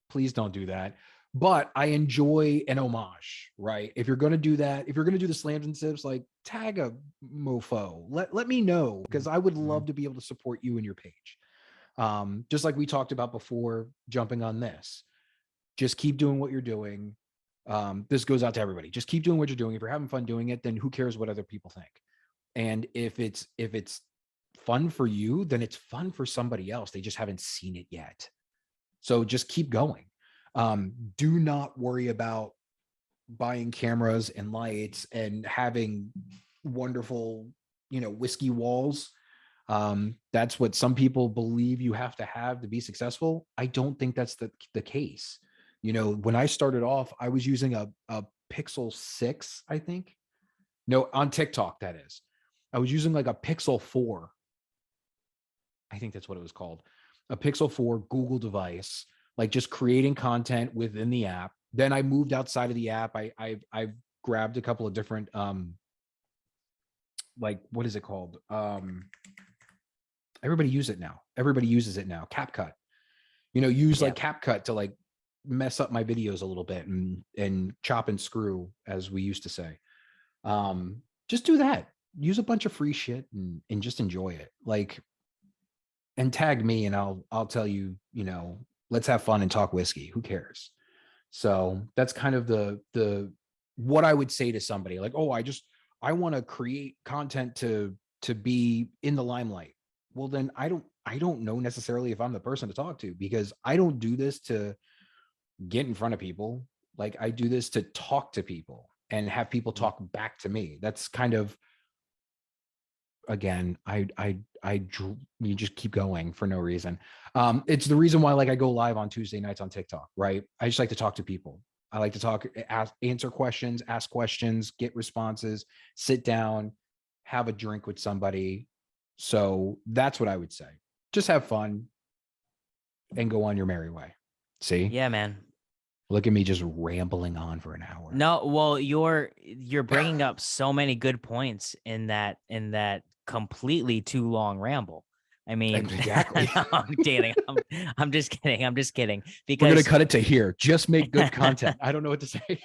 please don't do that. But I enjoy an homage, right? If you're going to do that, if you're going to do the slams and sips, like, tag a mofo. Let me know, because I would love to be able to support you and your page. Just like we talked about before jumping on this. Just keep doing what you're doing. This goes out to everybody. Just keep doing what you're doing. If you're having fun doing it, then who cares what other people think? And if it's fun for you, then it's fun for somebody else. They just haven't seen it yet. So just keep going. Do not worry about buying cameras and lights and having wonderful, whiskey walls. That's what some people believe you have to be successful. I don't think that's the case. When I started off, I was using a Pixel 6, I think. No, on TikTok, that is. I was using like a Pixel 4. I think that's what it was called. A Pixel 4 Google device, like just creating content within the app. Then I moved outside of the app. I grabbed a couple of different like, what is it called? Everybody uses it now. CapCut. Use like CapCut to like mess up my videos a little bit and chop and screw, as we used to say. Just do that. use a bunch of free shit and just enjoy it. Like, and tag me and I'll tell you, you know, let's have fun and talk whiskey. Who cares? So that's kind of the what I would say to somebody like, oh, I want to create content to be in the limelight. Well, then I don't know necessarily if I'm the person to talk to, because I don't do this to get in front of people. Like, I do this to talk to people and have people talk back to me. That's kind of, again, you just keep going for no reason. It's the reason why, like, I go live on Tuesday nights on TikTok, right? I just like to talk to people. I like to talk, answer questions, ask questions, get responses, sit down, have a drink with somebody. So that's what I would say. Just have fun and go on your merry way. See? Yeah, man. Look at me just rambling on for an hour. No, well, you're bringing up so many good points in that completely too long ramble. I mean, Exactly. no, I'm kidding. I'm just kidding. I'm just kidding. We're gonna Because cut it to here. Just make good content. I don't know what to say.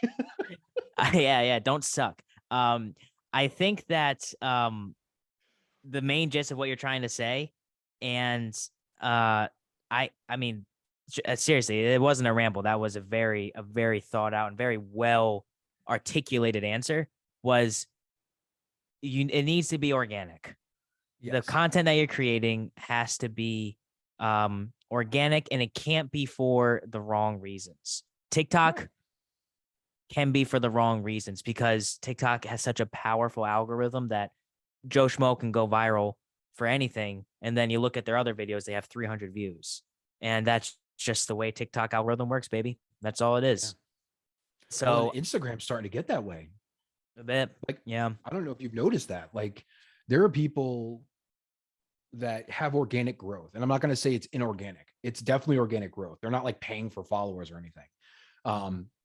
yeah, don't suck. I think that the main gist of what you're trying to say, and I mean, seriously, it wasn't a ramble. That was a very thought out and very well articulated answer. Was it needs to be organic. Yes. The content that you're creating has to be organic, and it can't be for the wrong reasons. TikTok can be for the wrong reasons, because TikTok has such a powerful algorithm that Joe Schmo can go viral for anything. And then you look at their other videos, they have 300 views. And that's just the way TikTok algorithm works, baby. That's all it is. Yeah. So well, Instagram's starting to get that way. a bit. Like, yeah. I don't know if you've noticed that. Like, there are people that have organic growth. And I'm not going to say it's inorganic. It's definitely organic growth. They're not like paying for followers or anything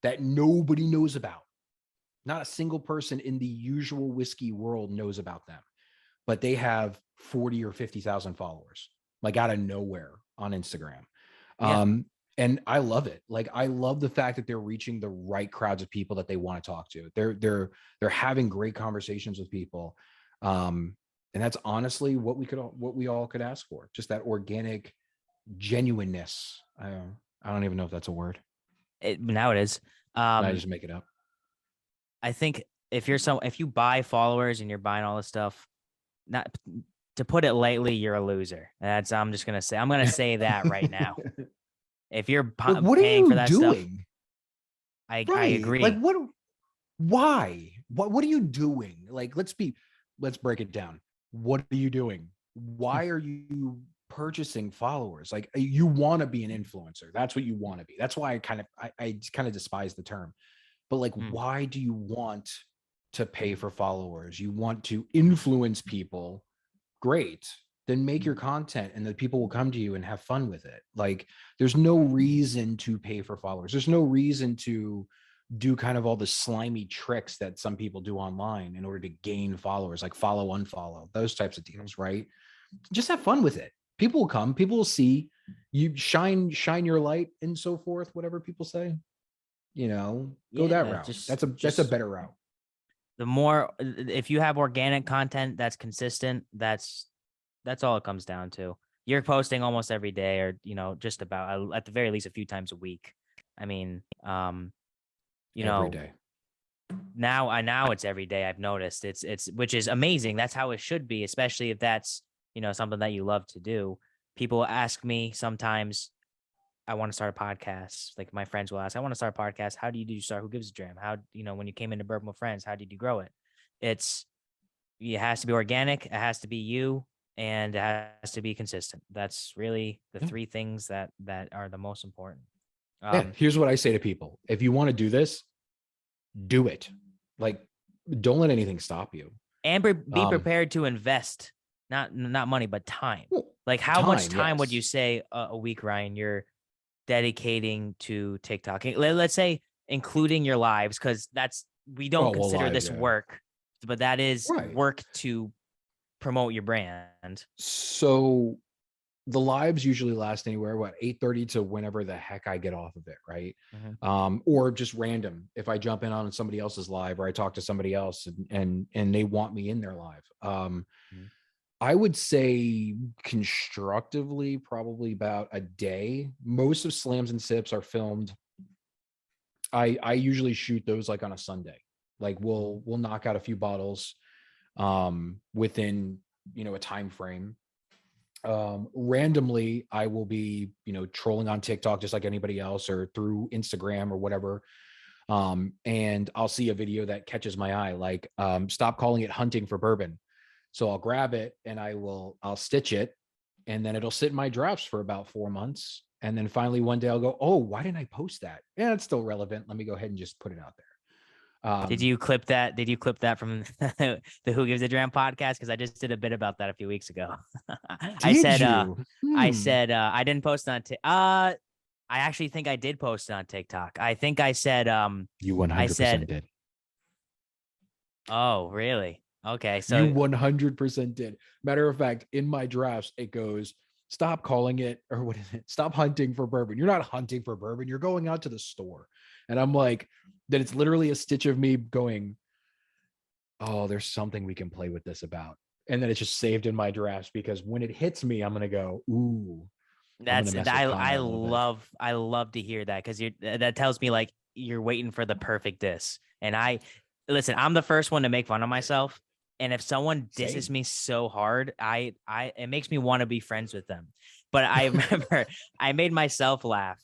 that nobody knows about. Not a single person in the usual whiskey world knows about them, but they have 40 or 50,000 followers, like out of nowhere on Instagram. Yeah. And I love it. Like, I love the fact that they're reaching the right crowds of people that they want to talk to. They're having great conversations with people. And that's honestly what we all could ask for. Just that organic genuineness. I don't even know if that's a word. Now it is. I just make it up. I think if you buy followers and you're buying all this stuff, not to put it lightly, you're a loser. I'm gonna say that right now. If you're Like, what paying are you for that doing? stuff, I Right. agree. Like, why? What are you doing? Like, let's break it down. What are you doing? Why are you purchasing followers? Like, you want to be an influencer. That's what you want to be. That's why I kind of despise the term. But like, why do you want to pay for followers? You want to influence people. Great. Then make your content and the people will come to you and have fun with it. Like, there's no reason to pay for followers. There's no reason to do kind of all the slimy tricks that some people do online in order to gain followers, like follow, unfollow, those types of deals, right? Just have fun with it. People will come, people will see you, shine your light and so forth, whatever people say, you know, go that route. That's a better route. The more, if you have organic content that's consistent, that's all it comes down to. You're posting almost every day, or, just about, at the very least, a few times a week. I mean, every day. Now it's every day. I've noticed it's which is amazing. That's how it should be, especially if that's, something that you love to do. People ask me sometimes, I want to start a podcast. Like, my friends will ask, I want to start a podcast. How do you start Who Gives a Dram? How, when you came into Bourbon with Friends, how did you grow it? It has to be organic. It has to be you, and it has to be consistent. That's really the three things that are the most important. Here's what I say to people. If you want to do this, do it. Like, don't let anything stop you. And be prepared to invest, not money, but time. Like, how much time would you say a week, Ryan, you're dedicating to TikTok? Let's say including your lives, because we don't consider this work, but that is work to promote your brand. So the lives usually last anywhere, 8:30 to whenever the heck I get off of it, right? Or just random. If I jump in on somebody else's live or I talk to somebody else and they want me in their live. I would say constructively probably about a day. Most of Slams and Sips are filmed. I usually shoot those like on a Sunday. Like we'll knock out a few bottles within, a time frame. Randomly I will be, trolling on TikTok just like anybody else or through Instagram or whatever. And I'll see a video that catches my eye, like stop calling it hunting for bourbon. So I'll grab it and I'll stitch it, and then it'll sit in my drafts for about 4 months. And then finally one day I'll go, oh, why didn't I post that? Yeah, it's still relevant. Let me go ahead and just put it out there. Did you clip that? Did you clip that from the Who Gives a Dram podcast? Because I just did a bit about that a few weeks ago. I said I didn't post on I actually think I did post it on TikTok. I think I said you 100% did. Oh, really? Okay, so you 100% did. Matter of fact, in my drafts, it goes, stop calling it, or what is it? Stop hunting for bourbon. You're not hunting for bourbon. You're going out to the store. And I'm like, that it's literally a stitch of me going, oh, there's something we can play with this about. And then it's just saved in my drafts because when it hits me, I'm going to go, ooh. I love to hear that because that tells me like you're waiting for the perfect diss. And I'm the first one to make fun of myself. And if someone disses me so hard, it makes me want to be friends with them. But I remember I made myself laugh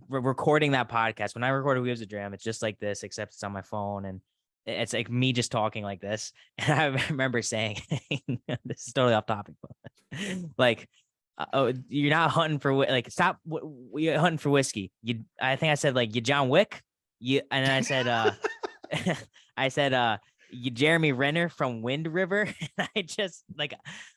recording that podcast. When I record Who Gives a Dram, it's just like this, except it's on my phone and it's like me just talking like this. And I remember saying, this is totally off topic, but like, oh, you're not hunting for like, stop. You're hunting for whiskey. I think I said like you John Wick. And then I said, you Jeremy Renner from Wind River. And I just like,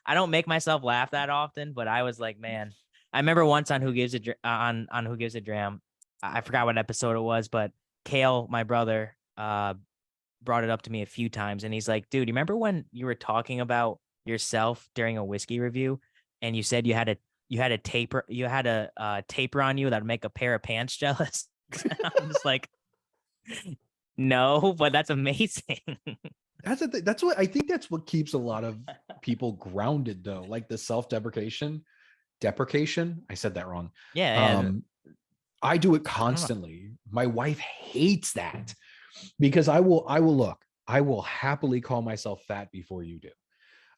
I don't make myself laugh that often, but I was like, man, I remember once on Who Gives a on Who Gives a Dram, I forgot what episode it was, but Kale, my brother, brought it up to me a few times, and he's like, "Dude, you remember when you were talking about yourself during a whiskey review, and you said you had a taper on you that'd make a pair of pants jealous?" I'm just like, no, but that's amazing. That's what I think. That's what keeps a lot of people grounded, though, like the self-deprecation. I said that wrong. Yeah. I do it constantly. My wife hates that because I will happily call myself fat before you do.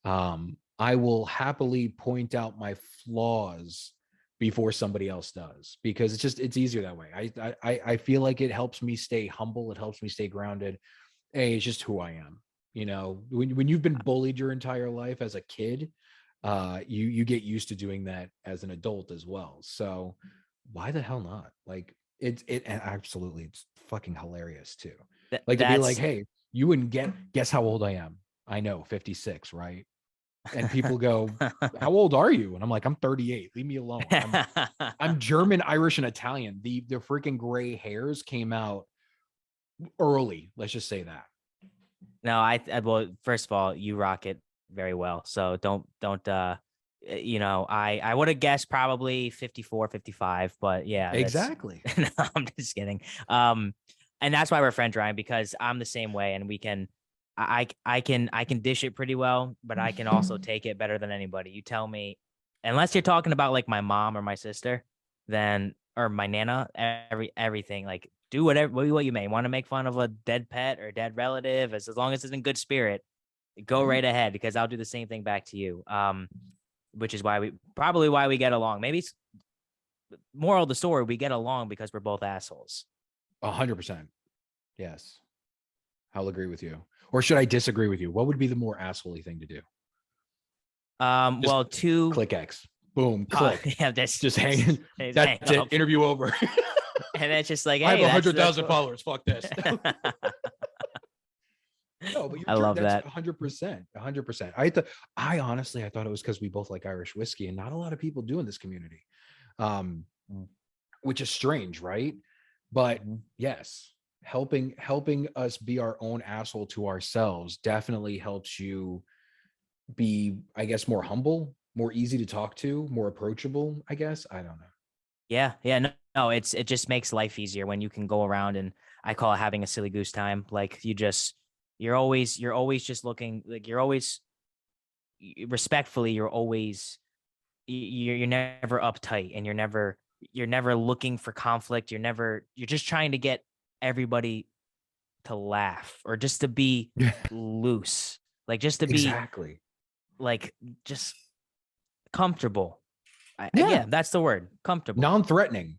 I will happily point out my flaws before somebody else does because it's easier that way. I feel like it helps me stay humble. It helps me stay grounded. Hey, it's just who I am. When you've been bullied your entire life as a kid, you get used to doing that as an adult as well. So why the hell not? Like it absolutely, it's fucking hilarious too. Like to be like, hey, you wouldn't guess how old I am. I know, 56, right? And people go, how old are you? And I'm like, I'm 38. Leave me alone. I'm German, Irish, and Italian. The freaking gray hairs came out early. Let's just say that. No, well, first of all, you rock it very well. So don't I would have guessed probably 54, 55, but yeah. Exactly. No, I'm just kidding. And that's why we're friends, Ryan, because I'm the same way, and I can dish it pretty well, but I can also take it better than anybody. You tell me, unless you're talking about like my mom or my sister, or my nana, everything, like do what you may want to make fun of a dead pet or dead relative, as long as it's in good spirit, go right ahead, because I'll do the same thing back to you. Which is why we get along. Maybe it's moral of the story, we get along because we're both assholes. 100%. Yes. I'll agree with you. Or should I disagree with you? What would be the more asshole-y thing to do? Click X. Boom. Click. Yeah, just hanging. That's it. Interview over. And it's just like, hey, I have 100,000 followers. Fuck this. No, but I love that. 100%. 100%. I honestly thought it was because we both like Irish whiskey, and not a lot of people do in this community, which is strange, right? But yes, helping us be our own asshole to ourselves definitely helps you be, I guess, more humble, more easy to talk to, more approachable, I guess. I don't know. Yeah, yeah, no, no, it just makes life easier when you can go around, and I call it having a silly goose time. Like you're always just looking, like you're always respectfully, you're never uptight, and you're never looking for conflict. You're just trying to get everybody to laugh, or just to be Yeah, loose, like just to be exactly. like just comfortable. Yeah. Yeah, that's the word, comfortable. Non-threatening.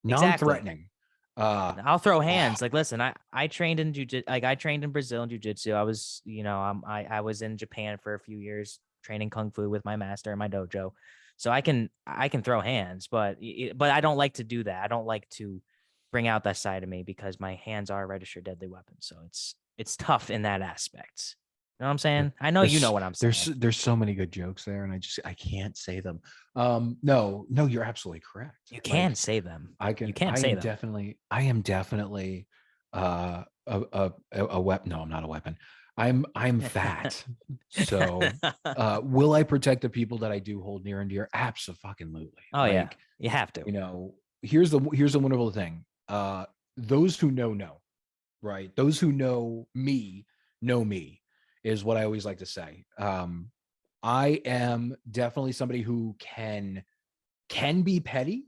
Exactly. Non-threatening. Uh I'll throw oh, hands. Like, listen, I trained in like I trained in Brazil in jiu-jitsu. I was, I was in Japan for a few years training kung fu with my master in my dojo. So I can throw hands, but I don't like to do that. I don't like to bring out that side of me, because my hands are registered deadly weapons. So it's tough in that aspect. You know what I'm saying? I know you know there's what I'm there's saying. there's so many good jokes there, and I can't say them. No, no, you're absolutely correct. You can Like say them. I You can can't say them. I am definitely a weapon. No, I'm not a weapon. I'm fat. So will I protect the people that I do hold near and dear? Absolutely. Oh yeah, Like, you have to. here's the wonderful thing. Those who know, right? Those who know me is what I always like to say. I am definitely somebody who can be petty,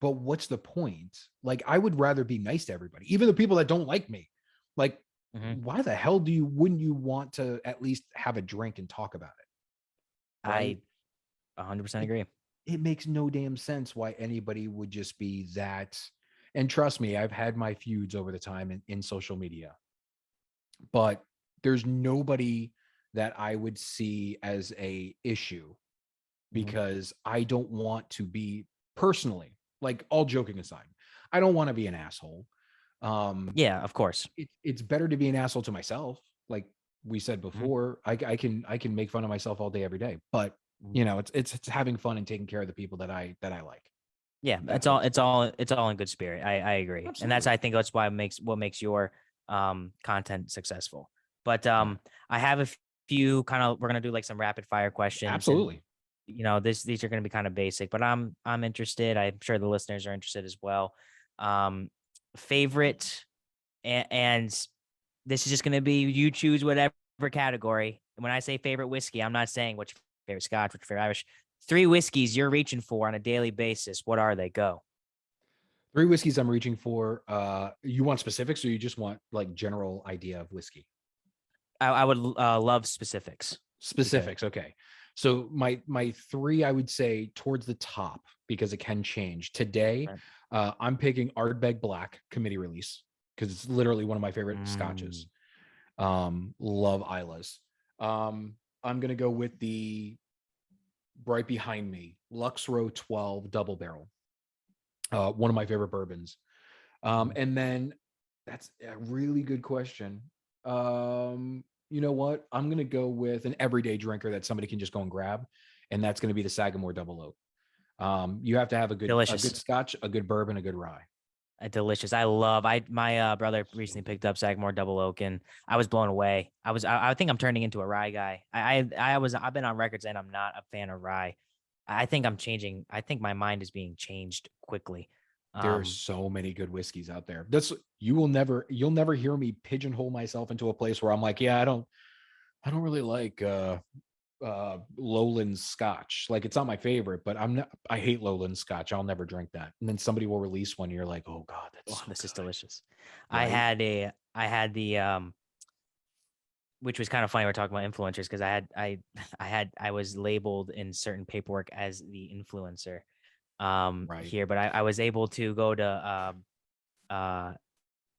but what's the point? Like, I would rather be nice to everybody, even the people that don't like me. Like, Mhm. why the hell wouldn't you want to at least have a drink and talk about it? Right? I 100% It, agree. it makes no damn sense why anybody would just be that. And trust me, I've had my feuds over the time in social media, but there's nobody that I would see as a issue, Mhm. because I don't want to be personally, like, all joking aside, I don't want to be an asshole. Um, Yeah, of course. it's better to be an asshole to myself. Like we said Mhm. before, I can make fun of myself all day, every day, but Mhm. it's having fun and taking care of the people that I like. Yeah, That's what's important. it's all in good spirit. I agree. And that's, Absolutely. I think that's why what makes your content successful. But Yeah. I have a few kind of, we're gonna do like some rapid fire questions, and Absolutely. these are gonna be kind of basic, but I'm interested. I'm sure the listeners are interested as well. Um favorite, and this is just gonna be, you choose whatever category. And when I say favorite whiskey, I'm not saying what's your favorite Scotch, what's your favorite Irish. Three whiskeys you're reaching for on a daily basis. What are they? Go. Three whiskeys I'm reaching for. You want specifics, or you just want like general idea of whiskey? I would love specifics, because Specifics. Okay. So my three, I would say towards the top, because it can change. Today, right. I'm picking Ardbeg Black committee release, because it's literally one of my favorite scotches. Mm, Love Isla's. I'm gonna go with the right behind me, Lux Row 12 Double Barrel. One of my favorite bourbons. mhm. And then that's a really good question. You know what? I'm gonna go with an everyday drinker that somebody can just go and grab, and that's gonna be the Sagamore Double Oak. You have to have a good Delicious. scotch, a good bourbon, a good rye. Delicious. I love. I my brother recently picked up Sagamore Double Oak, and I was blown away. I think I'm turning into a rye guy. I've been on record saying I'm not a fan of rye. I think I'm changing. I think my mind is being changed quickly. There are Um, so many good whiskeys out there. You'll never hear me pigeonhole myself into a place where I'm like, yeah, I don't really like Lowland Scotch. Like, it's not my favorite, but I hate Lowland Scotch. I'll never drink that. And then somebody will release one, and you're like, oh God, that's oh, so this is good. delicious. Right? I had the which was kind of funny. We're talking about influencers, because I was labeled in certain paperwork as the influencer Right. here, but I was able to go to uh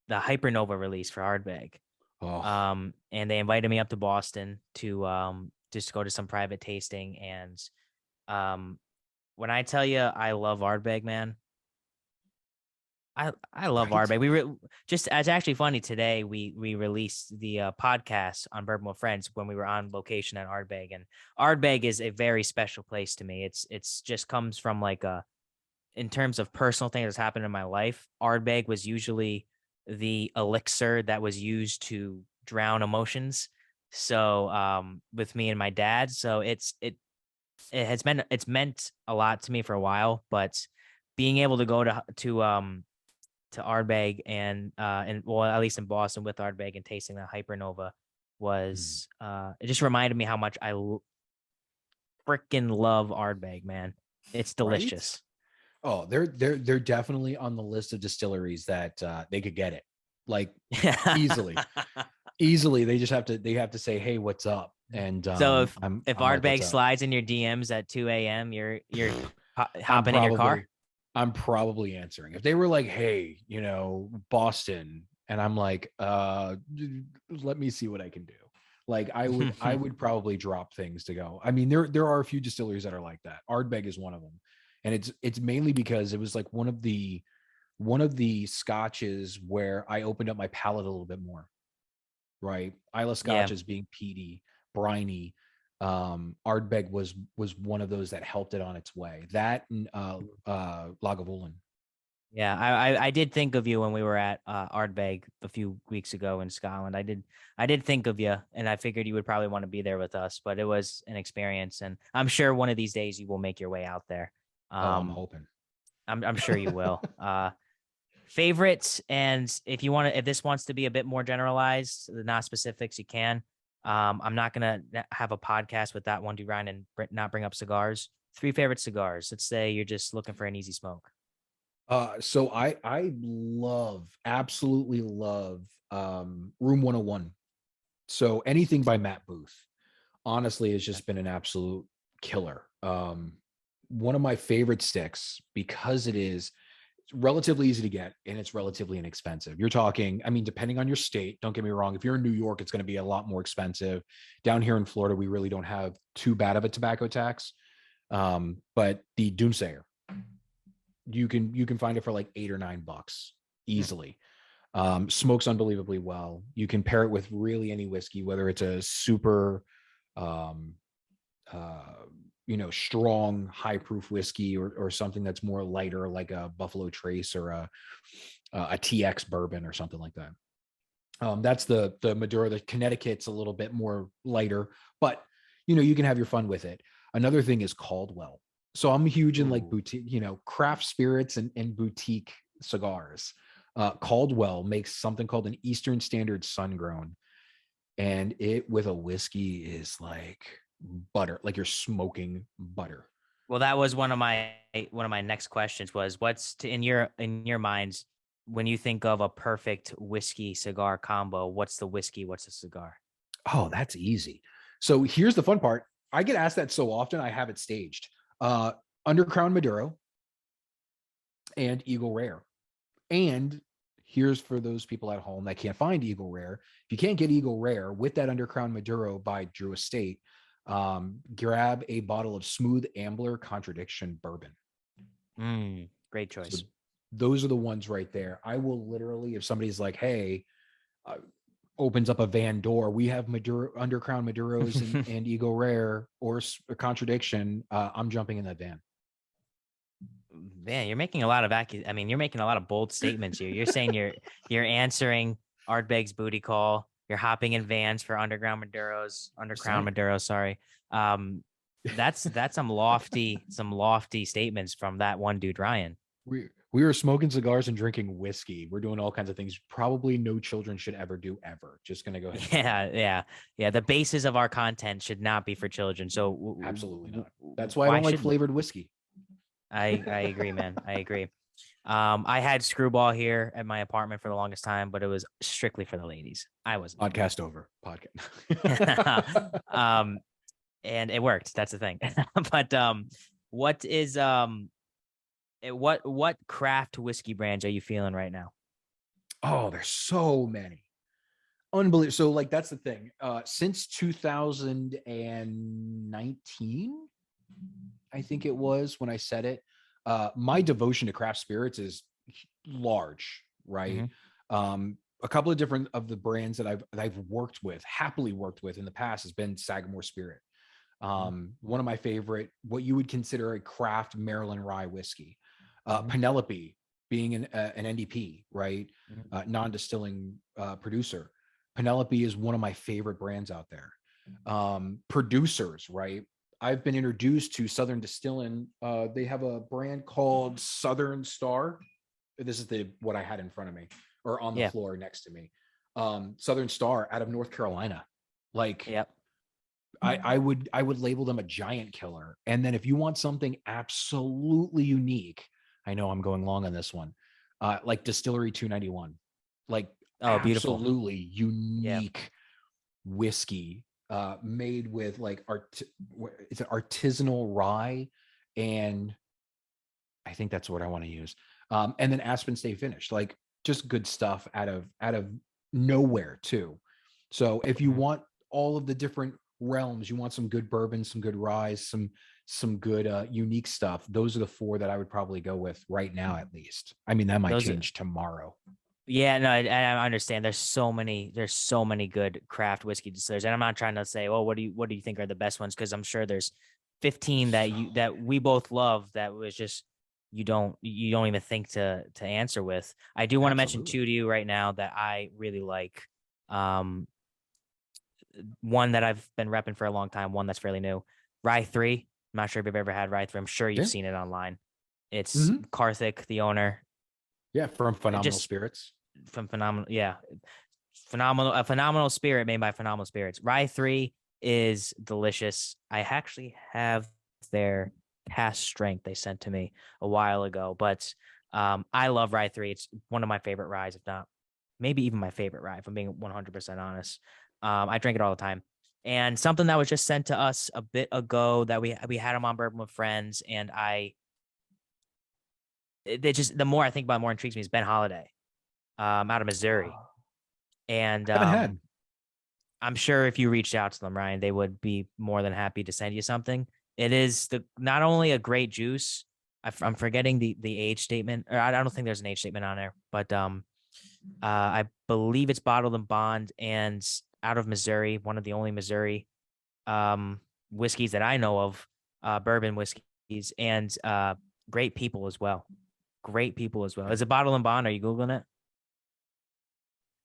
the Hypernova release for Hardbag. Oh, And they invited me up to Boston to just go to some private tasting. And um when I tell you I love Ardbeg, man, I love right. Ardbeg. Just, it's actually funny, today we released the podcast on Bourbon with Friends when we were on location at Ardbeg, and Ardbeg is a very special place to me. It's just comes from like a, in terms of personal things that's happened in my life, Ardbeg was usually the elixir that was used to drown emotions. So with me and my dad, so it's meant a lot to me for a while, but being able to go to Ardbeg and well, at least in Boston with Ardbeg and tasting the Hypernova Mm. was it just reminded me how much I freaking love Ardbeg, man. It's Right? delicious. Oh, they're definitely on the list of distilleries that they could get it, like, easily. Easily. They have to say, hey, what's up? And So if I'm like, what's Ardbeg up? slides in your DMs at 2 a.m., you're I'm hopping in your car. probably I'm probably answering. If they were like, hey, Boston, and I'm like, let me see what I can do. Like, I would probably drop things to go. I mean, there are a few distilleries that are like that. Ardbeg is one of them. And it's mainly because it was like one of the scotches where I opened up my palate a little bit more, right? Isla Yeah. scotches being peaty, briny. Ardbeg was one of those that helped it on its way. That and Lagavulin. Yeah, I did think of you when we were at Ardbeg a few weeks ago in Scotland. I did think of you, and I figured you would probably want to be there with us. But it was an experience, and I'm sure one of these days you will make your way out there. Oh, I'm Um, hoping. I'm sure you will. Favorites, and if this wants to be a bit more generalized, not specifics, you can. I'm not gonna have a podcast with that one dude Ryan and not bring up cigars. Three favorite cigars. Let's say you're just looking for an easy smoke. So I absolutely love Room 101. So anything by Matt Booth, honestly, has just been an absolute killer. One of my favorite sticks because it's relatively easy to get and it's relatively inexpensive. You're talking, I mean, depending on your state, don't get me wrong. If you're in New York, it's going to be a lot more expensive. Down here in Florida, we really don't have too bad of a tobacco tax. But the Doomsayer, you can find it for like $8 or $9 Hmm. easily. Smokes unbelievably well. You can pair it with really any whiskey, whether it's a super um, strong, high proof whiskey or something that's more lighter, like a Buffalo Trace or a TX bourbon or something like that. That's the Maduro. The Connecticut's a little bit more lighter, but you can have your fun with it. Another thing is Caldwell. So I'm huge in like Ooh. boutique, craft spirits and boutique cigars. Caldwell makes something called an Eastern Standard Sun Grown, and it with a whiskey is like butter, like you're smoking butter. Well, that was one of my next questions was in your minds when you think of a perfect whiskey cigar combo, what's the whiskey, what's the cigar? Oh, that's easy. So here's the fun part. I get asked that so often, I have it staged. Uh, Undercrown Maduro and Eagle Rare. And here's for those people at home that can't find Eagle Rare. If you can't get Eagle Rare with that Undercrown Maduro by Drew Estate, grab a bottle of Smooth Ambler Contradiction Bourbon. Great So choice. those are the ones right there. I will literally, if somebody's like, hey, uh, opens up a van door, we have Maduro, Undercrown Maduros and Eagle Rare or a Contradiction, I'm jumping in that van. Man, you're making a lot of I mean, you're making a lot of bold statements here. You're saying you're answering Ardbeg's booty call. You're hopping in vans for Just undercrown saying. Maduros, sorry. Um, that's some lofty statements from that one dude, Ryan. We were smoking cigars and drinking whiskey. We're doing all kinds of things probably no children should ever do ever. Just gonna go ahead and say that. Yeah, yeah, yeah. The basis of our content should not be for children. So Absolutely not. That's why I why don't like should we? flavored whiskey. I agree, man. I agree. I had Screwball here at my apartment for the longest time, but it was strictly for the ladies. I wasn't doing Podcast over. it. Podcast. And it worked. That's the thing. But what is what craft whiskey brands are you feeling right now? Oh, there's so many. Unbelievable. So, like, that's the thing. Since 2019, I think it was when I said it, my devotion to craft spirits is large, right? Mm-hmm. A couple of different of the brands that I've worked with, happily worked with in the past, has been Sagamore Spirit. One of my favorite, what you would consider a craft Maryland rye whiskey. Mm-hmm. Penelope being an NDP, right? Mm-hmm. Non-distilling producer. Penelope is one of my favorite brands out there. Producers, right? I've been introduced to Southern Distilling. They have a brand called Southern Star. This is what I had in front of me or on the Yeah. floor next to me. Southern Star out of North Carolina. Like, Yep. I would label them a giant killer. And then if you want something absolutely unique, I know I'm going long on this one, like Distillery 291, like Oh, beautiful. absolutely Yeah. unique whiskey, made with like it's an artisanal rye, and I think that's what I want to use. And then Aspen Stay Finished, like just good stuff out of nowhere too. So if you Mhm. want all of the different realms, you want some good bourbon, some good rye, some good unique stuff. Those are the four that I would probably go with right now, at least. I mean, that might Those, change tomorrow. yeah, no, I understand. There's so many good craft whiskey distillers, and I'm not trying to say, oh, what do you think are the best ones? Because I'm sure there's 15 that we both love that was just you don't even think to answer with. I do want to mention Absolutely. two to you right now that I really like. Um, One that I've been repping for a long time, one that's fairly new. Rye 3. I'm not sure if you've ever had Rye 3. I'm sure you've Yeah. seen it online. It's Hmm. Karthik, the owner. Yeah. From Phenomenal Just Spirits. from phenomenal, yeah. A phenomenal spirit made by phenomenal spirits. Rye 3 is delicious. I actually have their cast strength they sent to me a while ago, but I love Rye 3. It's one of my favorite ryes, if not maybe even my favorite rye, if I'm being 100% honest. I drink it all the time. And something that was just sent to us a bit ago that we had them on Bourbon with Friends, and they just, the more I think about it, the more intrigues me, is Ben Holiday, out of Missouri. And Haven't had. I'm sure if you reached out to them, Ryan, they would be more than happy to send you something. It is not only a great juice. I'm forgetting the age statement, or I don't think there's an age statement on there, but I believe it's bottled in bond and out of Missouri, one of the only Missouri whiskeys that I know of, bourbon whiskeys, and great people as well. Great people as well. Is it bottled in bond? Are you Googling it?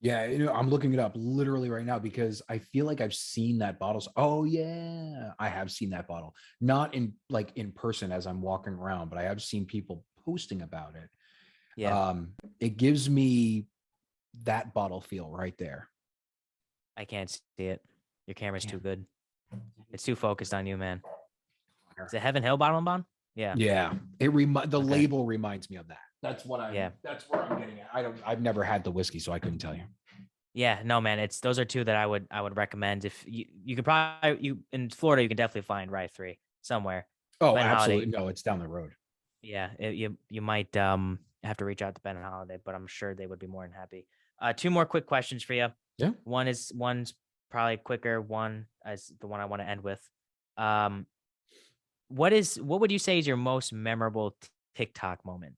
Yeah, I'm looking it up literally right now because I feel like I've seen that bottle. Oh yeah, I have seen that bottle. Not in person as I'm walking around, but I have seen people posting about it. Yeah, It gives me that bottle feel right there. I can't see it. Your camera's too Damn. good. It's too focused on you, man. Is it Heaven Hill bottled in bond? Yeah. Yeah, the Okay. label reminds me of that. Yeah. That's where I'm getting at. I've never had the whiskey, so I couldn't tell you. Yeah, no, man. Those are two that I would recommend. If you could probably, you in Florida, you can definitely find Rye 3 somewhere. Oh, Ben absolutely. Holiday, No, it's down the road. yeah, you might have to reach out to Ben Holiday, but I'm sure they would be more than happy. Two more quick questions for you. Yeah. One's probably quicker. One is the one I want to end with. Um, what would you say is your most memorable TikTok moment?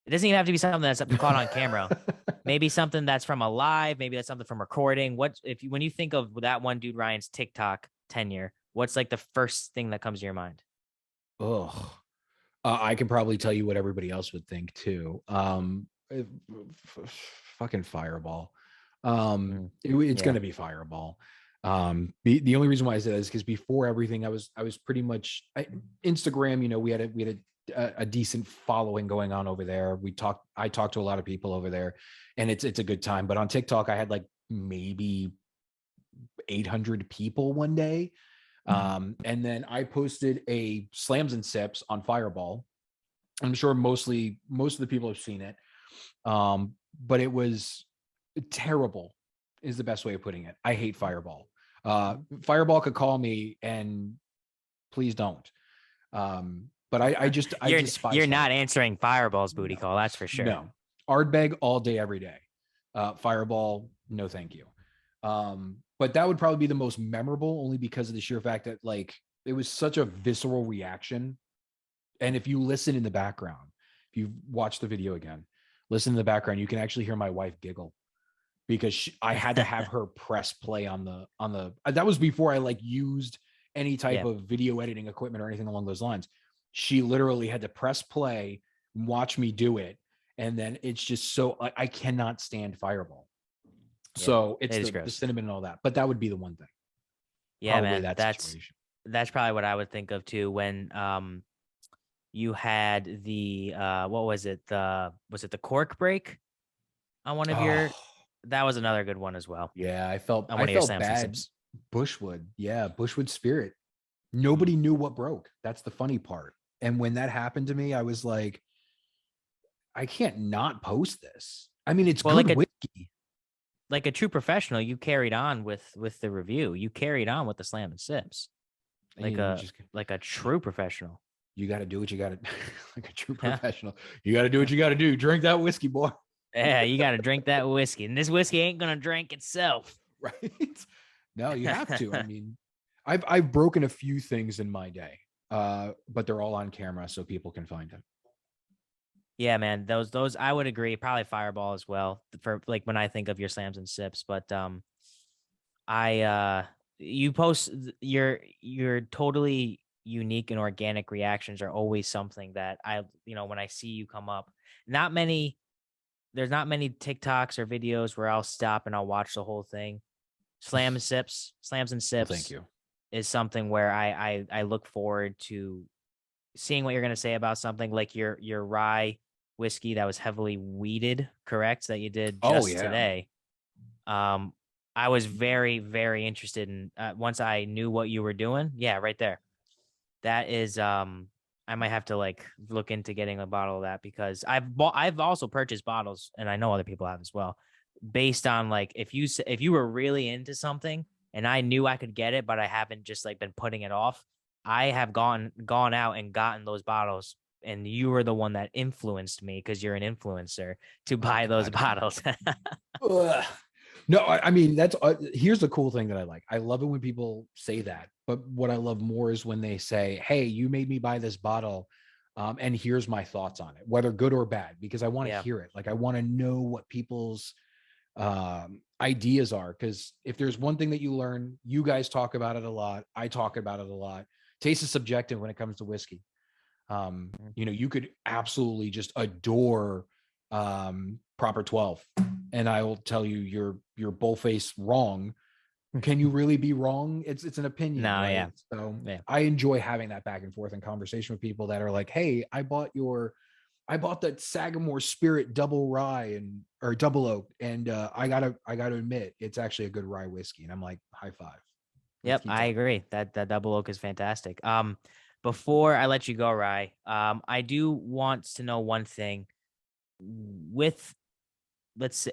It doesn't even have to be something that's caught on camera. Maybe something that's from a live. Maybe that's something from recording. What if when you think of that one dude Ryan's TikTok tenure? What's like the first thing that comes to your mind? Ugh. I can probably tell you what everybody else would think too. Fucking Fireball. It's going Yeah, to be Fireball. The only reason why I said that is because before everything, I was pretty much Instagram. We had a decent following going on over there. I talked to a lot of people over there, and it's a good time. But on TikTok, I had like maybe 800 people one day. And then I posted a slams and sips on Fireball. I'm sure most of the people have seen it. But it was terrible is the best way of putting it. I hate Fireball. Fireball could call me and please don't. But I despise you're not Fireball. answering Fireball's booty No, call. That's for sure. no. Ardbeg all day, every day. Fireball, no, thank you. But that would probably be the most memorable, only because of the sheer fact that like it was such a visceral reaction. And if you listen in the background, if you watch the video again, listen in the background, you can actually hear my wife giggle because I had to have her press play on the. That was before I like used any type Yeah, of video editing equipment or anything along those lines. She literally had to press play, watch me do it, and then it's just so I cannot stand Fireball. yeah, So it's it is the gross. cinnamon and all that, but that would be the one thing. Yeah, Probably man, that situation. that's probably what I would think of too when you had the what was it? Was it the cork break on one of Oh, your that was another good one as well yeah. on I one of your felt slams and bad. sips. Bushwood. Yeah. Bushwood spirit. Mm. Nobody knew what broke. That's the funny part. And when that happened to me, I was like, I can't not post this. I mean, it's Well, good whiskey. like a true professional, you carried on with the review. You carried on with the slam and sips And you just, like a true professional. you got to do what you got to, like a true Yeah. professional. You got to do what you got to do. Drink that whiskey, boy. Yeah, you got to drink that whiskey, and this whiskey ain't gonna drink itself. Right? No, you have to. I mean, I've broken a few things in my day, but they're all on camera so people can find them. Yeah, man, those I would agree. Probably Fireball as well for like when I think of your slams and sips. But I you post your totally unique and organic reactions are always something that I when I see you come up. Not many there's not many TikToks or videos where I'll stop and I'll watch the whole thing. Slams and Well, thank sips you. is something where I look forward to seeing what you're gonna say about something like your rye whiskey that was heavily weeded, correct? That you did Oh just yeah. today. Um, I was very, very interested in once I knew what you were doing. Yeah, right there. That is I might have to like look into getting a bottle of that because I've also purchased bottles and I know other people have as well based on like if you were really into something and I knew I could get it but I haven't just like been putting it off. I have gone out and gotten those bottles and you were the one that influenced me because you're an influencer to Oh buy those God. bottles. Ugh. No, I mean that's here's the cool thing that I like. I love it when people say that, but what I love more is when they say, "Hey, you made me buy this bottle, and here's my thoughts on it, whether good or bad," because I want to Yeah. hear it. Like I want to know what people's ideas are. Because if there's one thing that you learn, you guys talk about it a lot. I talk about it a lot. Taste is subjective when it comes to whiskey. You could absolutely just adore proper 12 and I will tell you you're bullface wrong. Can you really be wrong? It's an opinion, No, right? yeah. So Yeah. I enjoy having that back and forth in conversation with people that are like, hey, I bought that Sagamore Spirit double rye and or double oak, and I gotta admit, it's actually a good rye whiskey. And I'm like, high five. Let's Yep, keep I talking. agree. That double oak is fantastic. Before I let you go, Rye, I do want to know one thing with let's say,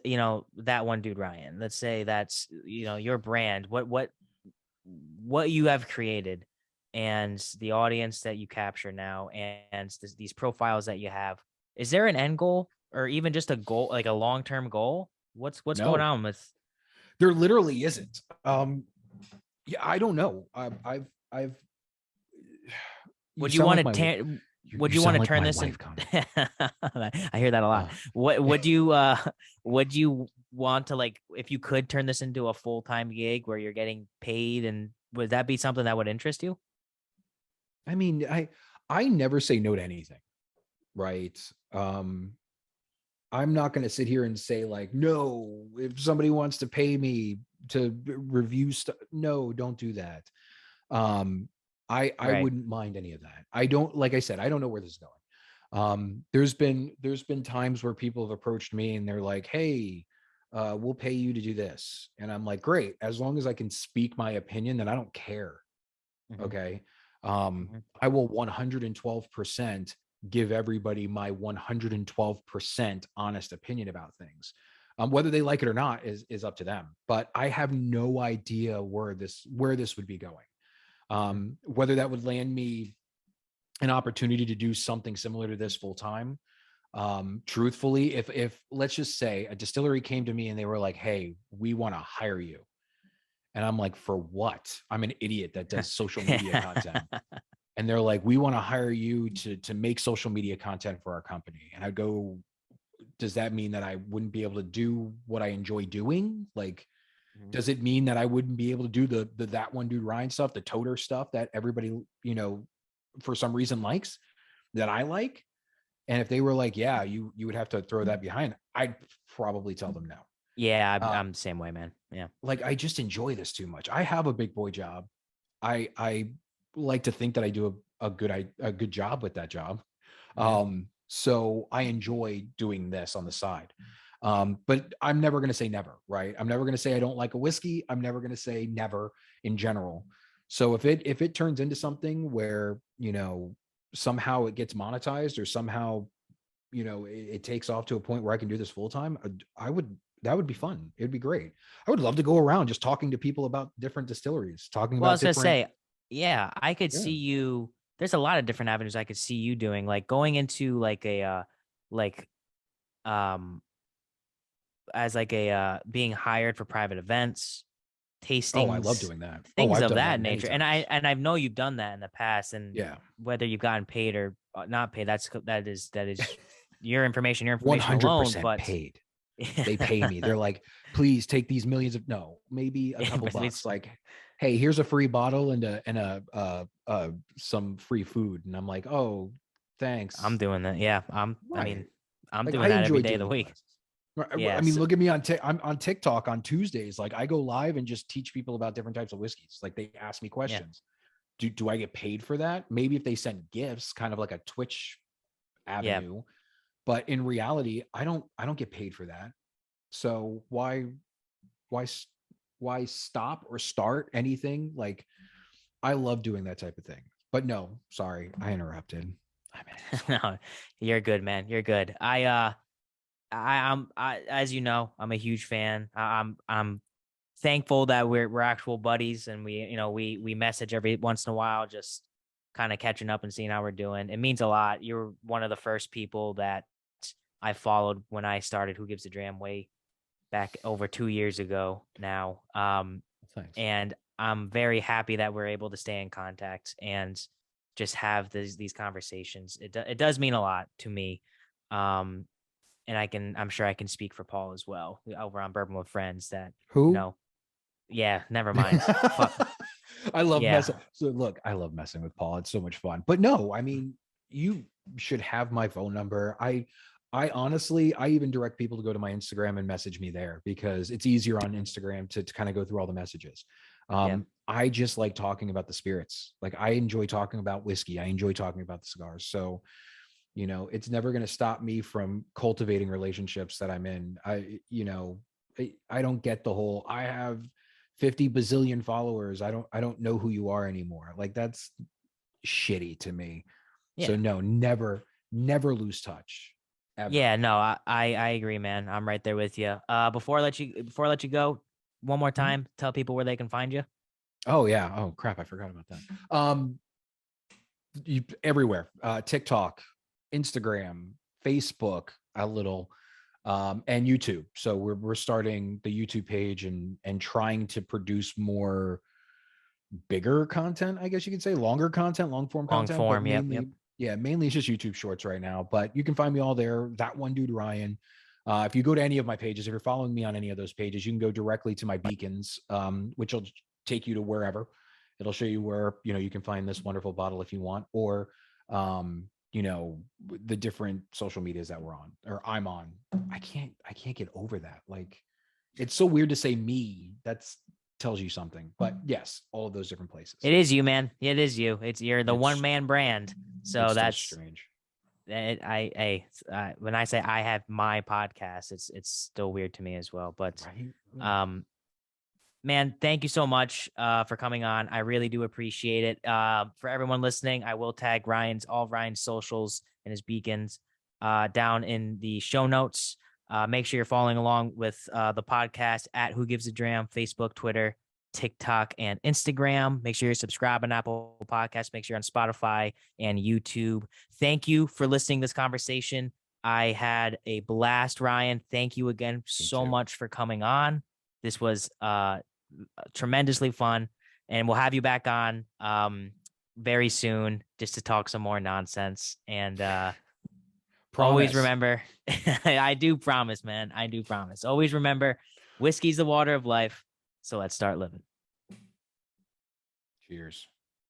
that one dude, Ryan. Let's say that's your brand. What you have created and the audience that you capture now and these profiles that you have. Is there an end goal or even just a goal, like a long-term goal? What's going No, on with there literally isn't. Yeah, I don't know. I've you Would you sound want like to my turn? Would you you want sound to like turn my this in? wife, Connor. I hear that a lot. Uh, What would you want to like if you could turn this into a full-time gig where you're getting paid and would that be something that would interest you? I mean, I never say no to anything, right? Um, I'm not going to sit here and say like, no, if somebody wants to pay me to review stuff, no, don't do that. Um, I Right. wouldn't mind any of that. I don't, like I said, I don't know where this is going. There's been times where people have approached me and they're like, hey, we'll pay you to do this, and I'm like, great, as long as I can speak my opinion, then I don't care. Hmm. Okay. Hmm. I will 112% give everybody my 112% honest opinion about things. Whether they like it or not is up to them. But I have no idea where this would be going. Whether that would land me an opportunity to do something similar to this full time. Truthfully, if let's just say a distillery came to me and they were like, "Hey, we want to hire you," and I'm like, "For what?" I'm an idiot that does social media content, and they're like, "We want to hire you to make social media content for our company," and I go, "Does that mean that I wouldn't be able to do what I enjoy doing? Like, does it mean that I wouldn't be able to do the that one dude Ryan stuff, the toter stuff that everybody for some reason likes that I like?" And if they were like, "Yeah, you would have to throw that behind," I'd probably tell them no. Yeah, Uh, I'm the same way, man. Yeah. like I just enjoy this too much. I have a big boy job. I like to think that I do a good job with that job. Mhm. So I enjoy doing this on the side. But I'm never going to say never, right? I'm never going to say I don't like a whiskey. I'm never going to say never in general. So if it turns into something where, you know, somehow it gets monetized or somehow, you know, it takes off to a point where I can do this full time, I would, that would be fun. It'd be great. I would love to go around just talking to people about different distilleries, talking Well, I about was gonna different, say, yeah, I could yeah. see you. There's a lot of different avenues I could see you doing, like going into like a like um as like a being hired for private events, Oh, I love tastings, doing that. Oh, things I've of done that that many nature. And I times. and I know you've done that in the past, and Yeah. whether you've gotten paid or not paid, that is your information alone. 100% But paid. They pay me. They're like, please take these millions of, no, maybe a couple but bucks. Like, hey, here's a free bottle and some free food. And I'm like, oh, I'm thanks. doing that. Yeah, I mean, Right. I'm Like doing I that every enjoy day of the doing week. classes. I mean, Yes. look at me on I'm on TikTok on Tuesdays. Like I go live and just teach people about different types of whiskeys. Like they ask me Yeah. questions. Do I get paid for that? Maybe if they send gifts, kind of like a Twitch Yeah. avenue. But in reality, I don't get paid for that. So why why stop or start anything? Like I love doing that type of thing. But no, sorry, I interrupted. I'm an asshole. No, you're good, man. You're good. As you know, I'm a huge fan. I'm thankful that we're actual buddies, and we message every once in a while, just kind of catching up and seeing how we're doing. It means a lot. You're one of the first people that I followed when I started Who Gives a Dram way back over 2 years ago now. Thanks. And I'm very happy that we're able to stay in contact and just have these conversations. It does mean a lot to me. Um, and I'm sure I can speak for Paul as well over on Bourbon with Friends that, you Who? know, yeah, never mind. Fuck. I love messing. Yeah. So look, I love messing with Paul. It's so much fun. But no, I mean, you should have my phone number. I honestly, I even direct people to go to my Instagram and message me there because it's easier on Instagram to kind of go through all the messages. Yeah. I just like talking about the spirits. Like I enjoy talking about whiskey. I enjoy talking about the cigars. So, you know, it's never going to stop me from cultivating relationships that I'm in. I don't get the whole, I have 50 bazillion followers. I don't know who you are anymore. Like that's shitty to me. So Yeah. no, never lose touch ever. Yeah. No, I agree, man. I'm right there with you. Before I let you go, one more Mhm. time, tell people where they can find you. Oh yeah. Oh crap. I forgot about that. Everywhere, TikTok, Instagram, Facebook, a little, and YouTube. So we're starting the YouTube page and trying to produce more bigger content, I guess you could say, longer content, long form Long content, but form. Yep. Yep. mainly it's just YouTube shorts right now. But you can find me all there. That one dude Ryan. If you go to any of my pages, if you're following me on any of those pages, you can go directly to my beacons, which will take you to wherever. It'll show you where you can find this wonderful bottle if you want, or the different social medias that we're on or I'm on. I can't get over that. Like it's so weird to say me. That's tells you something. But yes, all of those different places. It is you, man. It is you. You're the one It's man brand. So it's still that's strange. it. When I say I have my podcast, it's still weird to me as well. But Right? um, man, thank you so much for coming on. I really do appreciate it. For everyone listening, I will tag all of Ryan's socials and his beacons down in the show notes. Make sure you're following along with the podcast at Who Gives a Dram, Facebook, Twitter, TikTok, and Instagram. Make sure you're subscribing on Apple Podcasts. Make sure you're on Spotify and YouTube. Thank you for listening to this conversation. I had a blast, Ryan. Thank you again Me so too. much for coming on. This was tremendously fun, and we'll have you back on very soon just to talk some more nonsense. And always Promise. remember, I do promise, man. I do promise. Always remember, whiskey's the water of life. So let's start living. Cheers.